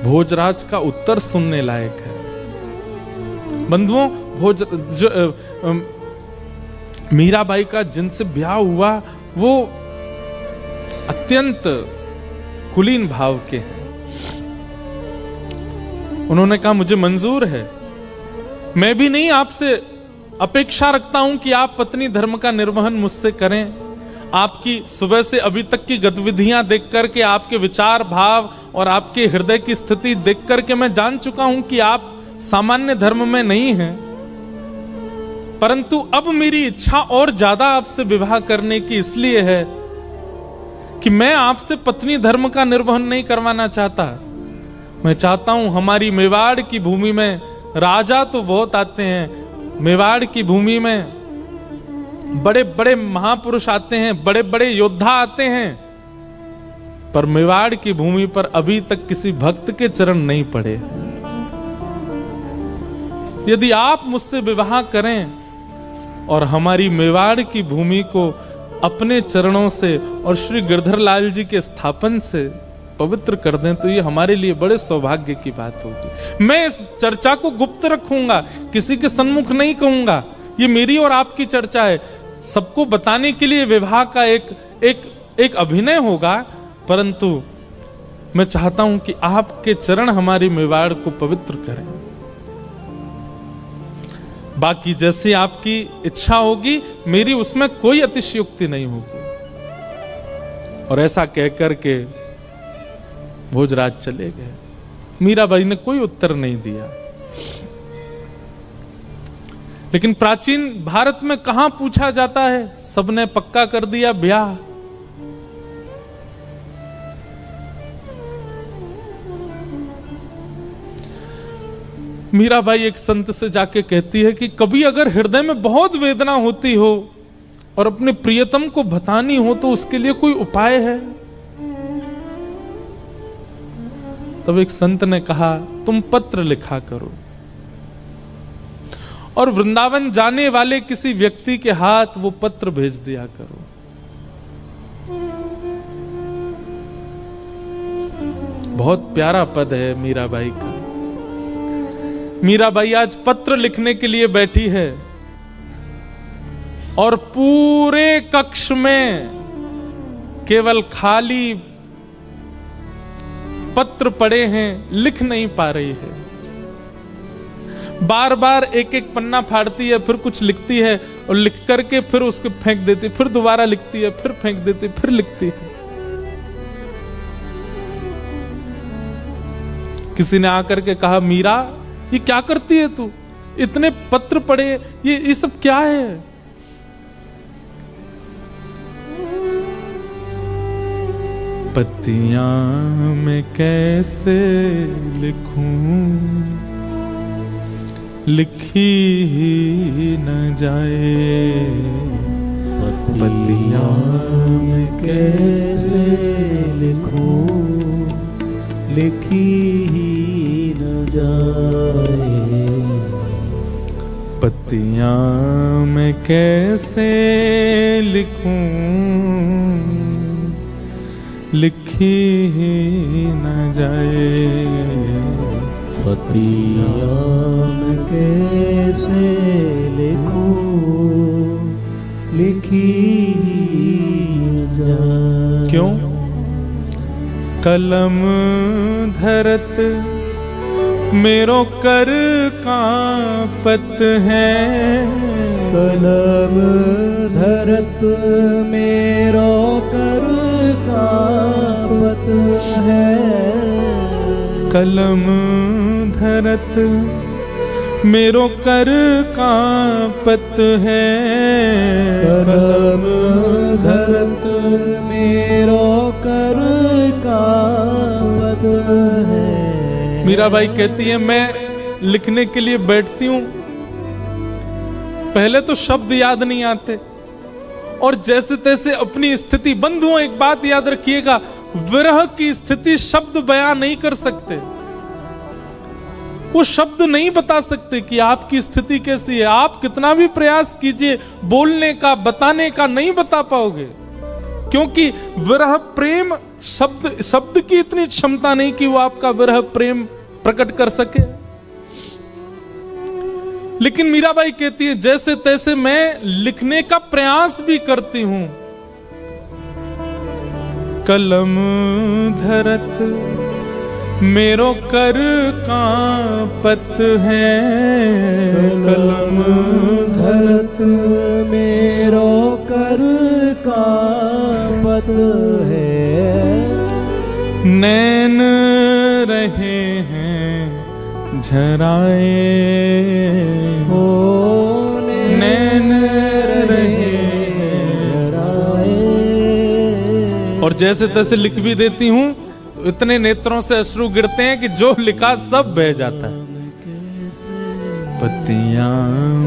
भोजराज का उत्तर सुनने लायक है। बंधुओं, मीराबाई का जिनसे ब्याह हुआ वो अत्यंत कुलीन भाव के हैं। उन्होंने कहा मुझे मंजूर है, मैं भी नहीं आपसे अपेक्षा रखता हूं कि आप पत्नी धर्म का निर्वहन मुझसे करें। आपकी सुबह से अभी तक की गतिविधियां देख करके, आपके विचार भाव और आपके हृदय की स्थिति देख करके मैं जान चुका हूं कि आप सामान्य धर्म में नहीं हैं। परंतु अब मेरी इच्छा और ज्यादा आपसे विवाह करने की इसलिए है कि मैं आपसे पत्नी धर्म का निर्वहन नहीं करवाना चाहता। मैं चाहता हूं हमारी मेवाड़ की भूमि में राजा तो बहुत आते हैं, मेवाड़ की भूमि में बड़े बड़े महापुरुष आते हैं, बड़े बड़े योद्धा आते हैं, पर मेवाड़ की भूमि पर अभी तक किसी भक्त के चरण नहीं पड़े। यदि आप मुझसे विवाह करें और हमारी मेवाड़ की भूमि को अपने चरणों से और श्री गिरधर लाल जी के स्थापन से पवित्र कर दें तो ये हमारे लिए बड़े सौभाग्य की बात होगी। मैं इस चर्चा को गुप्त रखूंगा, किसी के सन्मुख नहीं कहूंगा। ये मेरी और आपकी चर्चा है, सबको बताने के लिए विवाह का एक अभिनय होगा, परंतु मैं चाहता हूं कि आपके चरण हमारी मेवाड़ को पवित्र करें। बाकी जैसी आपकी इच्छा होगी, मेरी उसमें कोई अतिशयोक्ति नहीं होगी। और ऐसा कहकर के भोजराज चले गए। मीराबाई ने कोई उत्तर नहीं दिया। लेकिन प्राचीन भारत में कहां पूछा जाता है, सबने पक्का कर दिया ब्याह। मीराबाई एक संत से जाके कहती है कि कभी अगर हृदय में बहुत वेदना होती हो और अपने प्रियतम को बतानी हो तो उसके लिए कोई उपाय है? तब एक संत ने कहा तुम पत्र लिखा करो और वृंदावन जाने वाले किसी व्यक्ति के हाथ वो पत्र भेज दिया करो। बहुत प्यारा पद है मीराबाई का। मीराबाई आज पत्र लिखने के लिए बैठी है और पूरे कक्ष में केवल खाली पत्र पड़े हैं, लिख नहीं पा रही है। बार बार एक एक पन्ना फाड़ती है, फिर कुछ लिखती है और लिख करके फिर उसको फेंक देती, फिर दोबारा लिखती है, फिर फेंक देती, फिर लिखती है। किसी ने आकर के कहा मीरा ये क्या करती है तू, इतने पत्र पड़े, ये सब क्या है? पत्तियां मैं कैसे लिखूं, लिखी ही न जाए। पत्तियां मैं कैसे लिखूं, लिखी ही न जाए। पत्तियां मैं कैसे लिखूं, लिखी ही न जाए। पत्तियां मैं कैसे लिखूं, लिखी ही न जाए। क्यों? कलम धरत मेरो कर कांपत है। कलम धरत मेरो कर कांपत है। कलम धरत मेरो कर कांपत है। कलम धरत मेरो कर कांपत है। मीराबाई कहती है मैं लिखने के लिए बैठती हूं, पहले तो शब्द याद नहीं आते और जैसे तैसे अपनी स्थिति। बंधुओं, एक बात याद रखिएगा, विरह की स्थिति शब्द बयां नहीं कर सकते। वो शब्द नहीं बता सकते कि आपकी स्थिति कैसी है। आप कितना भी प्रयास कीजिए बोलने का, बताने का, नहीं बता पाओगे, क्योंकि विरह प्रेम शब्द की इतनी क्षमता नहीं कि वो आपका विरह प्रेम प्रकट कर सके। लेकिन मीराबाई कहती है जैसे तैसे मैं लिखने का प्रयास भी करती हूं। कलम धरत मेरो कर कांपत है, कलम धरत मेरो कर कांपत है। नैन रहे हैं झराए, हो नैन रहे झराए। और जैसे तैसे लिख भी देती हूं तो इतने नेत्रों से अश्रु गिरते हैं कि जो लिखा सब बह जाता है। पत्तियां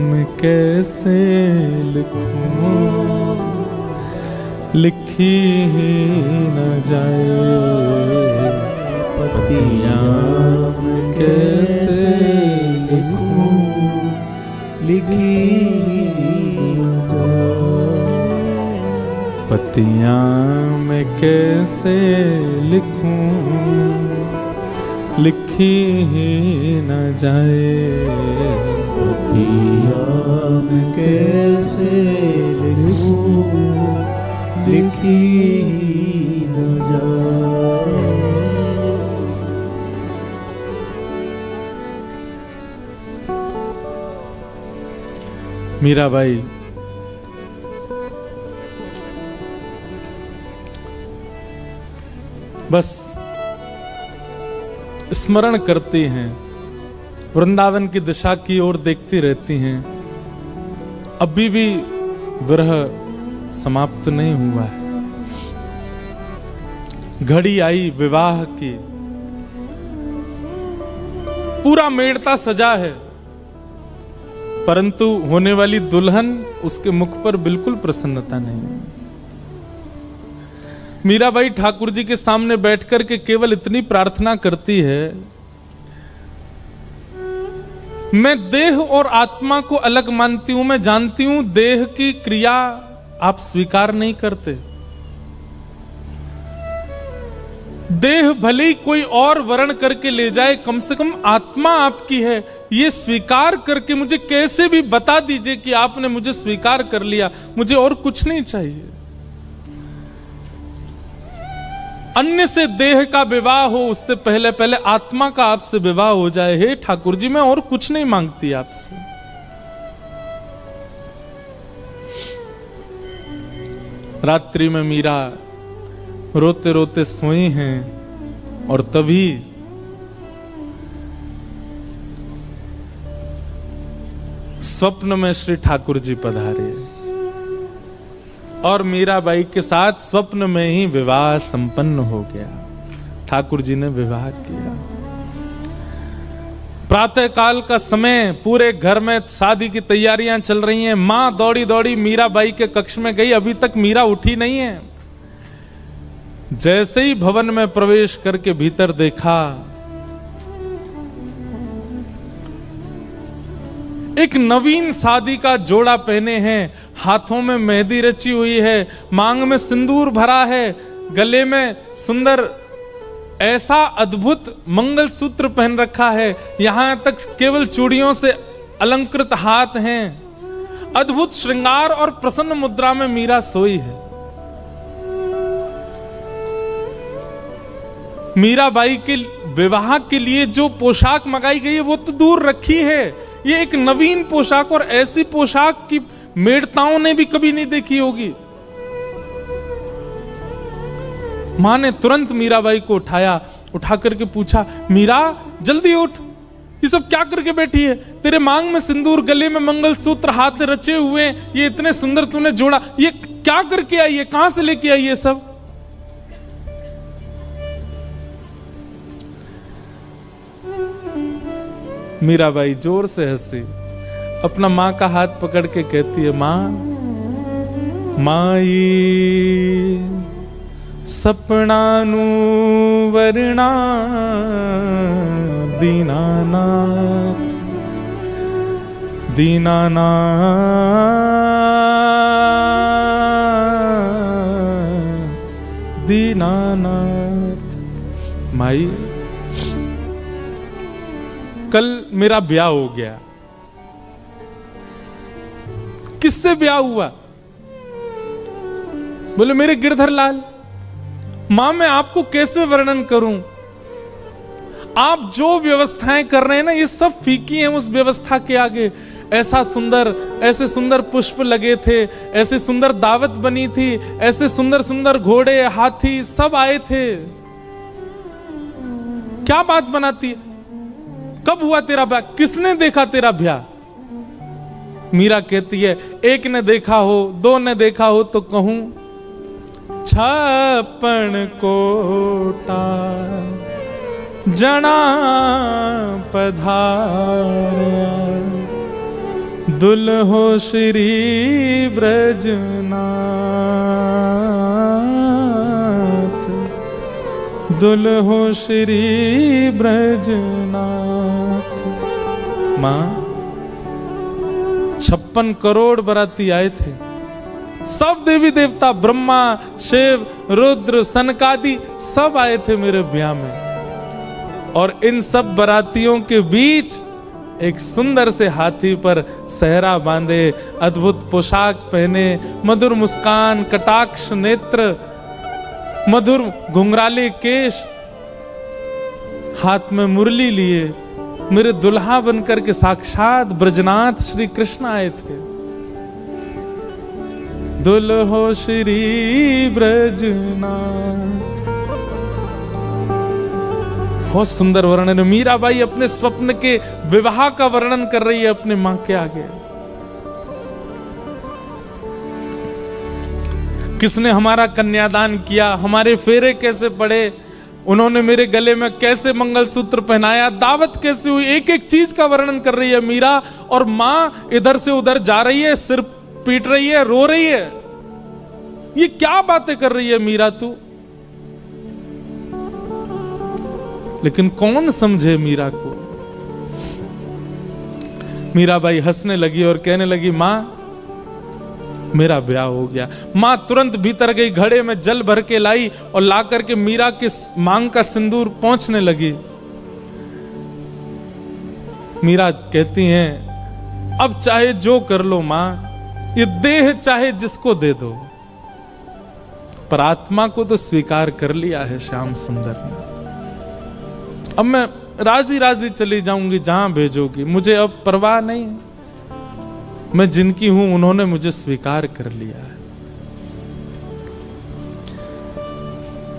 मैं कैसे लिखूं, लिखी ही न जाए। पत्तियां मैं कैसे लिखूं, लिखी न जाए। पत्तियां मैं कैसे लिखूं, लिखी ही न जाए। पत्तियां मैं कैसे लिखूं, लिखी न जाए। मीराबाई बस स्मरण करती हैं, वृंदावन की दिशा की ओर देखती रहती हैं। अभी भी विरह समाप्त नहीं हुआ है। घड़ी आई विवाह की, पूरा मेड़ता सजा है, परंतु होने वाली दुल्हन, उसके मुख पर बिल्कुल प्रसन्नता नहीं है। मीराबाई ठाकुर जी के सामने बैठकर के केवल इतनी प्रार्थना करती है, मैं देह और आत्मा को अलग मानती हूं। मैं जानती हूं देह की क्रिया आप स्वीकार नहीं करते। देह भले ही कोई और वर्ण करके ले जाए, कम से कम आत्मा आपकी है, ये स्वीकार करके मुझे कैसे भी बता दीजिए कि आपने मुझे स्वीकार कर लिया। मुझे और कुछ नहीं चाहिए। अन्य से देह का विवाह हो, उससे पहले पहले आत्मा का आपसे विवाह हो जाए। हे ठाकुर जी, मैं और कुछ नहीं मांगती आपसे। रात्रि में मीरा रोते रोते सोई हैं और तभी स्वप्न में श्री ठाकुर जी पधारे और मीराबाई के साथ स्वप्न में ही विवाह संपन्न हो गया। ठाकुर जी ने विवाह किया। प्रातः काल का समय, पूरे घर में शादी की तैयारियां चल रही हैं। मां दौड़ी दौड़ी मीराबाई के कक्ष में गई, अभी तक मीरा उठी नहीं है। जैसे ही भवन में प्रवेश करके भीतर देखा, एक नवीन शादी का जोड़ा पहने हैं, हाथों में मेहंदी रची हुई है, मांग में सिंदूर भरा है, गले में सुंदर ऐसा अद्भुत मंगलसूत्र पहन रखा है, यहां तक केवल चूड़ियों से अलंकृत हाथ हैं। अद्भुत श्रृंगार और प्रसन्न मुद्रा में मीरा सोई है। मीराबाई के विवाह के लिए जो पोशाक मंगाई गई है वो तो दूर रखी है, ये एक नवीन पोशाक, और ऐसी पोशाक की मेड़ताओं ने भी कभी नहीं देखी होगी। मां ने तुरंत मीराबाई को उठाया, उठा करके पूछा, मीरा जल्दी उठ, ये सब क्या करके बैठी है? तेरे मांग में सिंदूर, गले में मंगलसूत्र, हाथ रचे हुए, ये इतने सुंदर तूने जोड़ा, ये क्या करके आई है? कहां से लेके आई है सब? मीराबाई जोर से हंसी, अपना माँ का हाथ पकड़ के कहती है, माँ माई सपनानु वरना दीनानाथ दीनानाथ दीनानाथ। माई कल मेरा ब्याह हो गया। किससे ब्याह हुआ? बोले मेरे गिरधर लाल। मां मैं आपको कैसे वर्णन करूं? आप जो व्यवस्थाएं कर रहे हैं ना, ये सब फीकी हैं उस व्यवस्था के आगे। ऐसा सुंदर, ऐसे सुंदर पुष्प लगे थे, ऐसे सुंदर दावत बनी थी, ऐसे सुंदर सुंदर घोड़े हाथी सब आए थे। क्या बात बनाती है? कब हुआ तेरा ब्याह? किसने देखा तेरा ब्याह? मीरा कहती है, एक ने देखा हो, दो ने देखा हो तो कहूं 56 कोटा जना पधारया, दुल्हो श्री ब्रजनाथ, दुल्हो श्री ब्रजनाथ। मां 56 करोड़ बराती आए थे। सब देवी देवता, ब्रह्मा, शिव, रुद्र, सनकादि सब आए थे मेरे ब्याह में। और इन सब बरातियों के बीच एक सुंदर से हाथी पर सहरा बांधे, अद्भुत पोशाक पहने, मधुर मुस्कान, कटाक्ष नेत्र, मधुर घुंघराले केश, हाथ में मुरली लिए मेरे दुल्हा बनकर के साक्षात ब्रजनाथ श्री कृष्ण आए थे। दुल्हो श्री ब्रजनाथ। बहुत सुंदर वर्णन। मीराबाई अपने स्वप्न के विवाह का वर्णन कर रही है अपने मां के आगे। किसने हमारा कन्यादान किया, हमारे फेरे कैसे पड़े, उन्होंने मेरे गले में कैसे मंगलसूत्र पहनाया, दावत कैसे हुई, एक एक चीज का वर्णन कर रही है मीरा। और मां इधर से उधर जा रही है, सिर पीट रही है, रो रही है। ये क्या बातें कर रही है मीरा तू? लेकिन कौन समझे मीरा को? मीराबाई हंसने लगी और कहने लगी, मां मेरा ब्याह हो गया। मां तुरंत भीतर गई, घड़े में जल भर के लाई और ला करके मीरा के मांग का सिंदूर पोंछने लगी। मीरा कहती हैं, अब चाहे जो कर लो मां, ये देह चाहे जिसको दे दो, पर आत्मा को तो स्वीकार कर लिया है श्याम सुंदर ने। अब मैं राजी राजी चली जाऊंगी जहां भेजोगी, मुझे अब परवाह नहीं। मैं जिनकी हूं उन्होंने मुझे स्वीकार कर लिया है।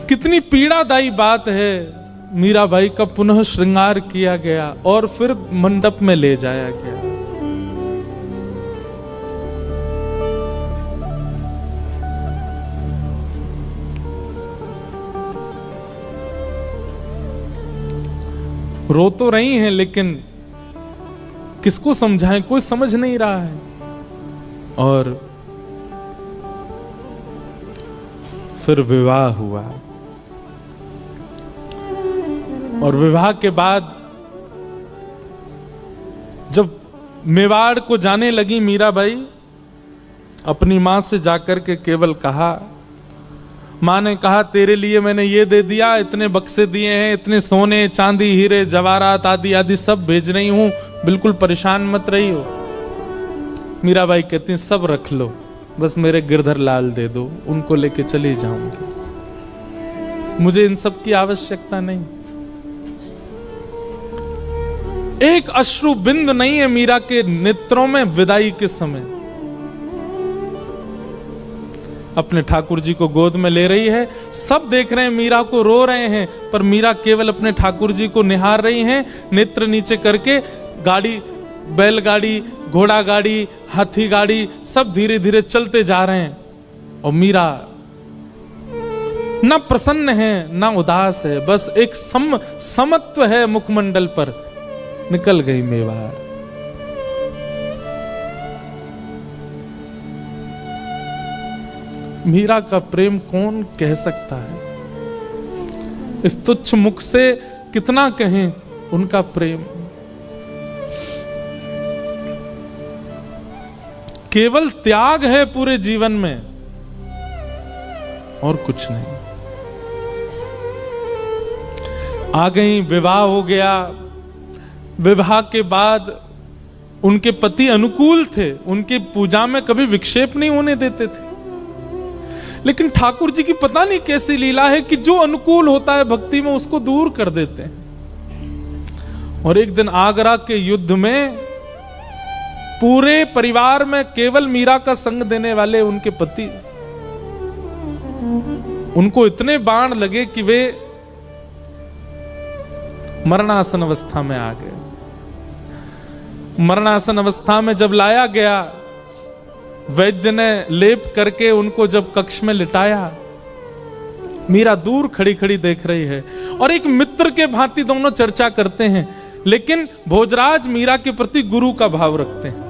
कितनी पीड़ादायी बात है। मीराबाई का पुनः श्रृंगार किया गया और फिर मंडप में ले जाया गया। रो तो रही हैं, लेकिन किसको समझाएं, कोई समझ नहीं रहा है। और फिर विवाह हुआ। और विवाह के बाद जब मेवाड़ को जाने लगी मीराबाई, अपनी मां से जाकर के केवल कहा, मां ने कहा तेरे लिए मैंने ये दे दिया, इतने बक्से दिए हैं, इतने सोने चांदी हीरे जवाहरात आदि आदि सब भेज रही हूं, बिल्कुल परेशान मत रही हो। मीराबाई कहती हैं, सब रख लो, बस मेरे गिरधर लाल दे दो, उनको लेके चली जाऊंगी, मुझे इन सब की आवश्यकता नहीं। एक अश्रु बिंद नहीं है मीरा के नेत्रों में विदाई के समय। अपने ठाकुर जी को गोद में ले रही है, सब देख रहे हैं मीरा को, रो रहे हैं, पर मीरा केवल अपने ठाकुर जी को निहार रही हैं, नेत्र नीचे करके। गाड़ी, बैलगाड़ी, घोड़ा गाड़ी, हाथी गाड़ी सब धीरे धीरे चलते जा रहे हैं और मीरा ना प्रसन्न है ना उदास है, बस एक समत्व है मुखमंडल पर। निकल गई मेवाड़। मीरा का प्रेम कौन कह सकता है? इस तुच्छ मुख से कितना कहें उनका प्रेम। केवल त्याग है पूरे जीवन में और कुछ नहीं। आ गई, विवाह हो गया। विवाह के बाद उनके पति अनुकूल थे, उनकी पूजा में कभी विक्षेप नहीं होने देते थे। लेकिन ठाकुर जी की पता नहीं कैसी लीला है कि जो अनुकूल होता है भक्ति में उसको दूर कर देते हैं। और एक दिन आगरा के युद्ध में पूरे परिवार में केवल मीरा का संग देने वाले उनके पति, उनको इतने बाण लगे कि वे मरणासन अवस्था में आ गए। मरणासन अवस्था में जब लाया गया, वैद्य ने लेप करके उनको जब कक्ष में लिटाया, मीरा दूर खड़ी खड़ी देख रही है और एक मित्र के भांति दोनों चर्चा करते हैं। लेकिन भोजराज मीरा के प्रति गुरु का भाव रखते हैं।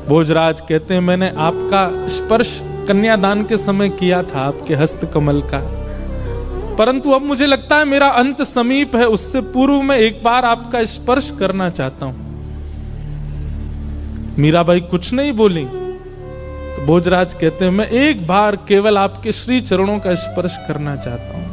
भोजराज कहते हैं, मैंने आपका स्पर्श कन्यादान के समय किया था, आपके हस्त कमल का, परंतु अब मुझे लगता है मेरा अंत समीप है, उससे पूर्व में एक बार आपका स्पर्श करना चाहता हूं। मीराबाई कुछ नहीं बोली। तो भोजराज कहते हैं, मैं एक बार केवल आपके श्री चरणों का स्पर्श करना चाहता हूं।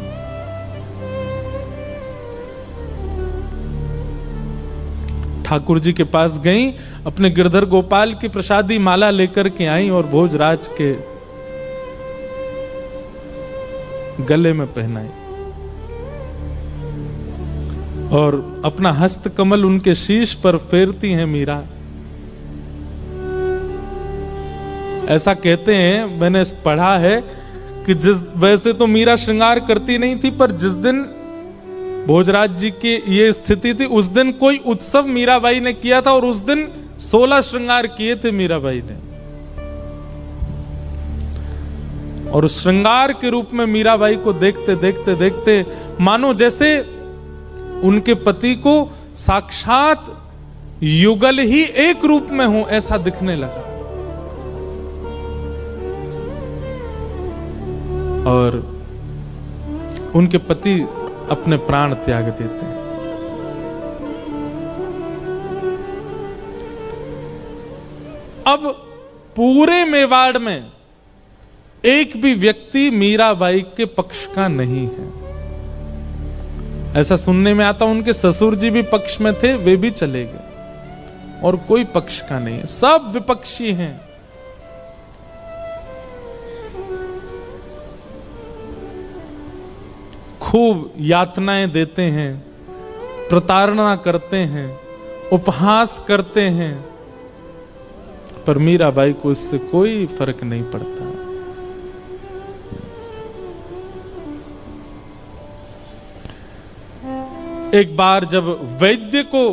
ठाकुर जी के पास गई, अपने गिरधर गोपाल की प्रसादी माला लेकर के आई और भोजराज के गले में पहनाई और अपना हस्त कमल उनके शीश पर फेरती हैं मीरा। ऐसा कहते हैं, मैंने पढ़ा है कि वैसे तो मीरा श्रृंगार करती नहीं थी, पर जिस दिन भोजराज जी की ये स्थिति थी, उस दिन कोई उत्सव मीराबाई ने किया था और उस दिन 16 श्रृंगार किए थे मीराबाई ने। और उस श्रृंगार के रूप में मीराबाई को देखते देखते देखते मानो जैसे उनके पति को साक्षात युगल ही एक रूप में हो, ऐसा दिखने लगा। और उनके पति अपने प्राण त्याग देते हैं। अब पूरे मेवाड़ में एक भी व्यक्ति मीराबाई के पक्ष का नहीं है। ऐसा सुनने में आता, उनके ससुर जी भी पक्ष में थे, वे भी चले गए और कोई पक्ष का नहीं है, सब विपक्षी हैं। खूब यातनाएं देते हैं, प्रताड़ना करते हैं, उपहास करते हैं, पर मीराबाई को इससे कोई फर्क नहीं पड़ता। एक बार जब वैद्य को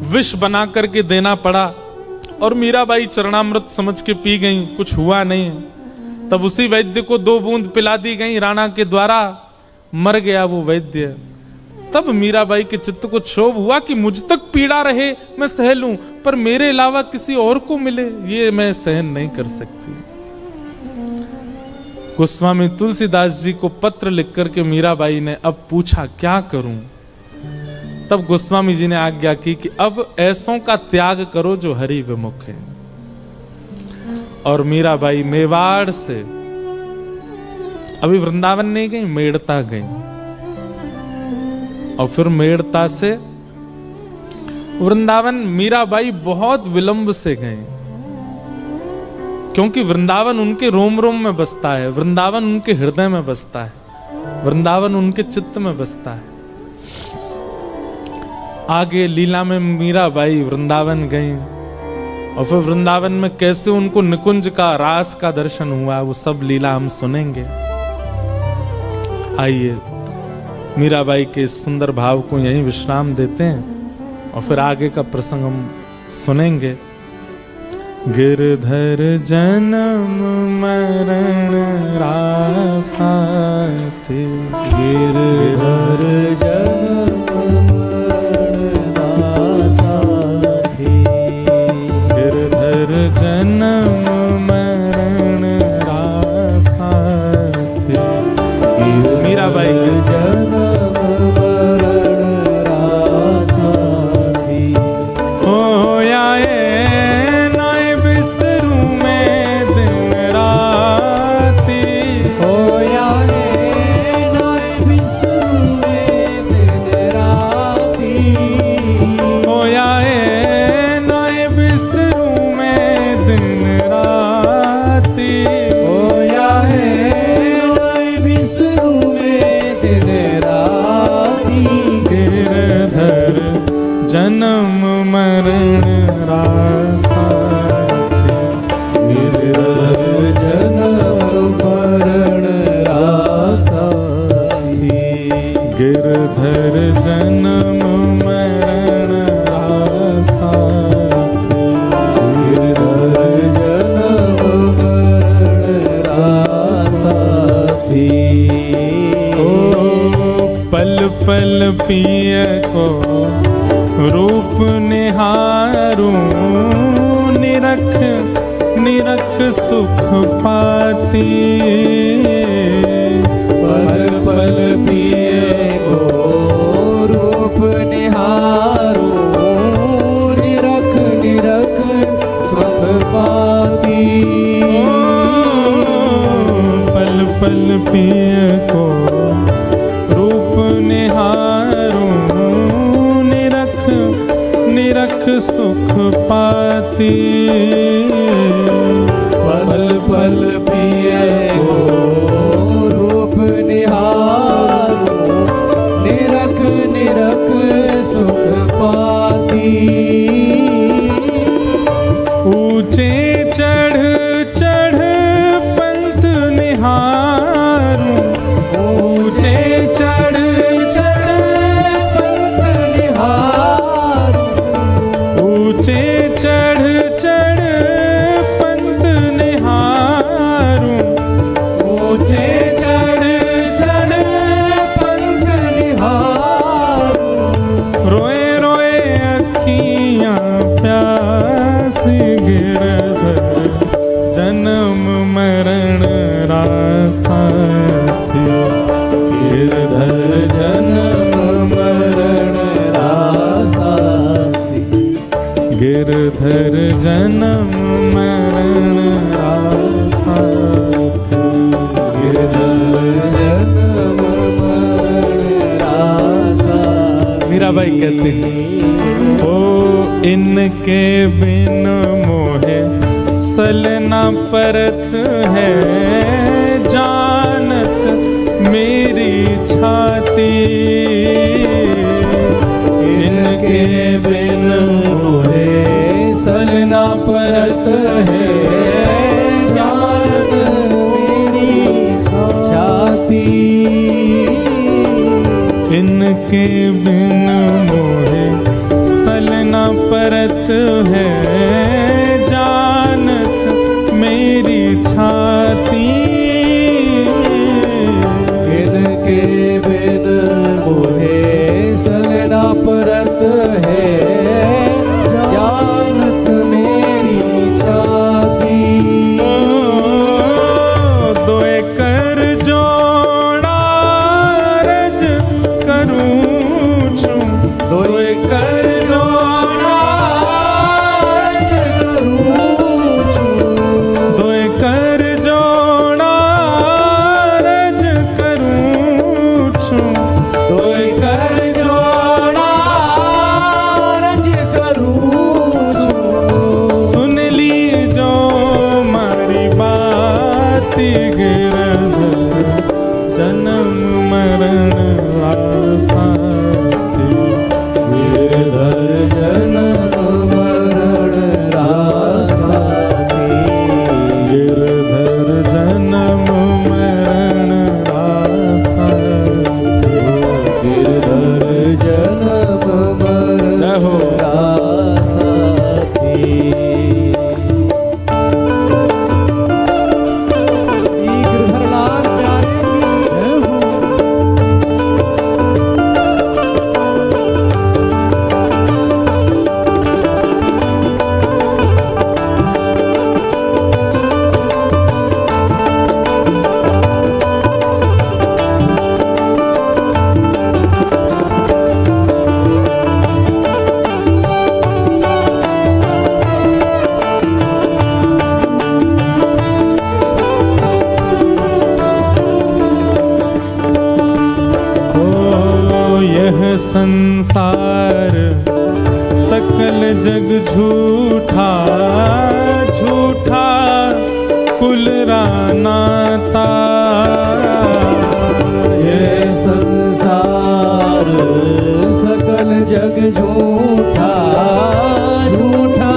विष बना करके देना पड़ा और मीराबाई चरणामृत समझ के पी गई, कुछ हुआ नहीं, तब उसी वैद्य को 2 बूंद पिला दी गई राणा के द्वारा, मर गया वो वैद्य। तब मीराबाई के चित्त को क्षोभ हुआ कि मुझ तक पीड़ा रहे मैं सह लूं, पर मेरे अलावा किसी और को मिले ये मैं सहन नहीं कर सकती। गोस्वामी तुलसीदास जी को पत्र लिख करके मीराबाई ने अब पूछा क्या करूं। तब गोस्वामी जी ने आज्ञा की कि अब ऐसों का त्याग करो जो हरि विमुख है। और मीराबाई मेवाड़ से अभी वृंदावन नहीं गई, मेड़ता गई, और फिर मेड़ता से वृंदावन मीराबाई बहुत विलंब से गई, क्योंकि वृंदावन उनके रोम रोम में बसता है, वृंदावन उनके हृदय में बसता है, वृंदावन उनके चित्त में बसता है। आगे लीला में मीराबाई वृंदावन गई और फिर वृंदावन में कैसे उनको निकुंज का, रास का दर्शन हुआ, वो सब लीला हम सुनेंगे। आइए मीराबाई के इस सुंदर भाव को यहीं विश्राम देते हैं और फिर आगे का प्रसंग हम सुनेंगे। गिरधर जन्म मरण रासाते, गिरधर जन्म मरण रासाते, गिरधर जन्म मरण रासाते। मीराबाई जन्म मरण रासाते, हो आए नाए बिस्तरू में दिन राती, हो आए नाए बिस्तरू में दिन राती, हो आए नाए बिस्तरू में दिन राती, हो आए नाए बिस्तरू में दिन राती, गिरधर जन्म मरण रासाते, गिरधर जन्म मरण रासाते, गिरधर जन्म मरण रासाते, गिरधर जन्म मरण रासाते, ओ पल पल पिय को रूप निहारूं, निरख निरख सुख पाती, पल पल पिए को रूप निहारूं, निरख निरख सुख पाती, पल पल पिय को रूप निहारूं, निरख निरख सुख पाती, पल पल पिए को रूप निहारूं, निरख निरख सुख पाती, ऊंचे चढ़ चढ़ पंथ निहारूं, ऊंचे चढ़ चढ़ पंथ निहारूं, ऊंचे चढ़ चढ़ पंथ निहारूं, ऊंचे चढ़ चढ़ पंथ निहारूं, रोए रोए अखियां प्यासी, गिरधर जन्म मरण रासाते, गिरधर जन्म मरण रासाते, गिरधर जन्म मरण रासाते, गिरधर जन्म मरण रासाते। मीराबाई कहते हैं, ओ इनके बिन मोहे सलना परत है, जानत मेरी छाती, इनके बिन मोहे सलना परत है, जानत मेरी छाती, इनके बिन मोहे सलना परत है, जानत मेरी छाती, इनके बिन मोहे सलना परत है, जानत मेरी छाती, दोए कर जोड़ा रज करूं छूं, दोए कर जोड़ा रज करूं छूं, दोए कर जोड़ा रज करूं छूं, दोए कर जोड़ा संसार सकल जग झूठा, झूठा कुल रानाता। ये संसार सकल जग झूठा, झूठा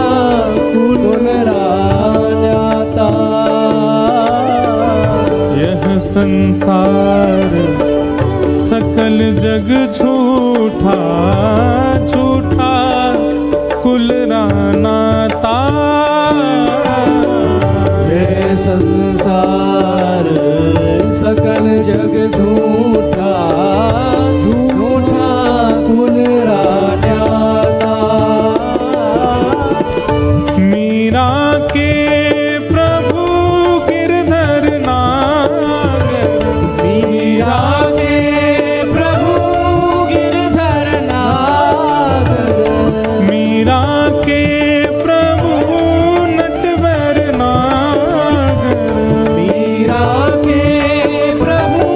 कुल रानाता। यह संसार सकल जग झूठा, झूठा कुल रानाता। ये संसार सकल जग झूठा, झूठा कुल रानाता। मीरा के प्रभु गिरधर नागर, मीरा के प्रभु गिरधर नागर। मीरा के प्रभु नटवर नागर। मीरा के प्रभु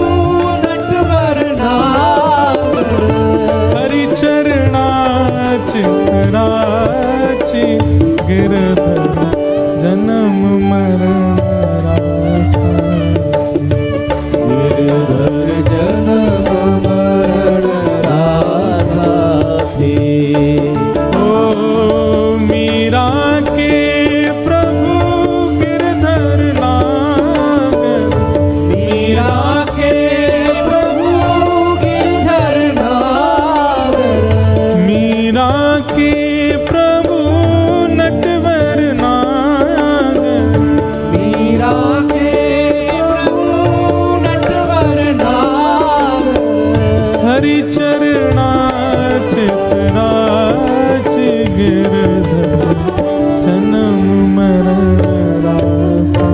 नटवर नागर। हरिचरणा चितराची गिरधर जन्म मरण रासा। गिरधर जन्म मरण रासा थी। ओ मीरा के प्रभु गिरधर नागर। मीरा के प्रभु गिरधर नागर। मीरा के प्रभु नटवर नागर। मीरा के प्रभु नटवर नागर। हरिचरणा चितराची गिरधर जन्म मरण रासा।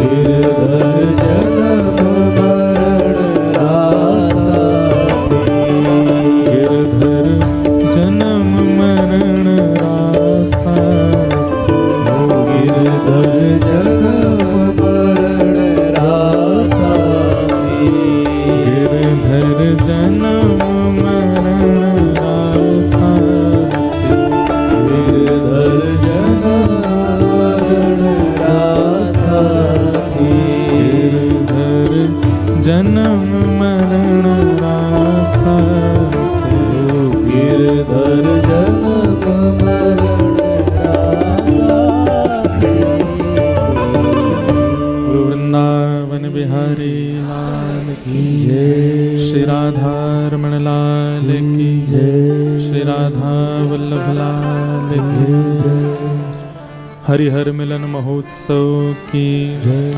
गिरधर जन्म मरण रासा थी। गिरधर जन्म मरण रासा। गिरधर जन्म मरण रासा थी। गिरधर जन्म मरण रासा। गिरधर जन्म मरण रासा थी। गिरधर जन्म मरण रासा। गिरधर जन्म मरण रासा थी। गुरु वृंदावन बिहारी लाल की जय। श्री राधा रमण लाल की जय। श्री राधा वल्लभ लाल की हरिहर मिलन महोत्सव की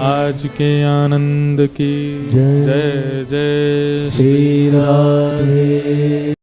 आज के आनंद की जय। जय जय श्री राधे।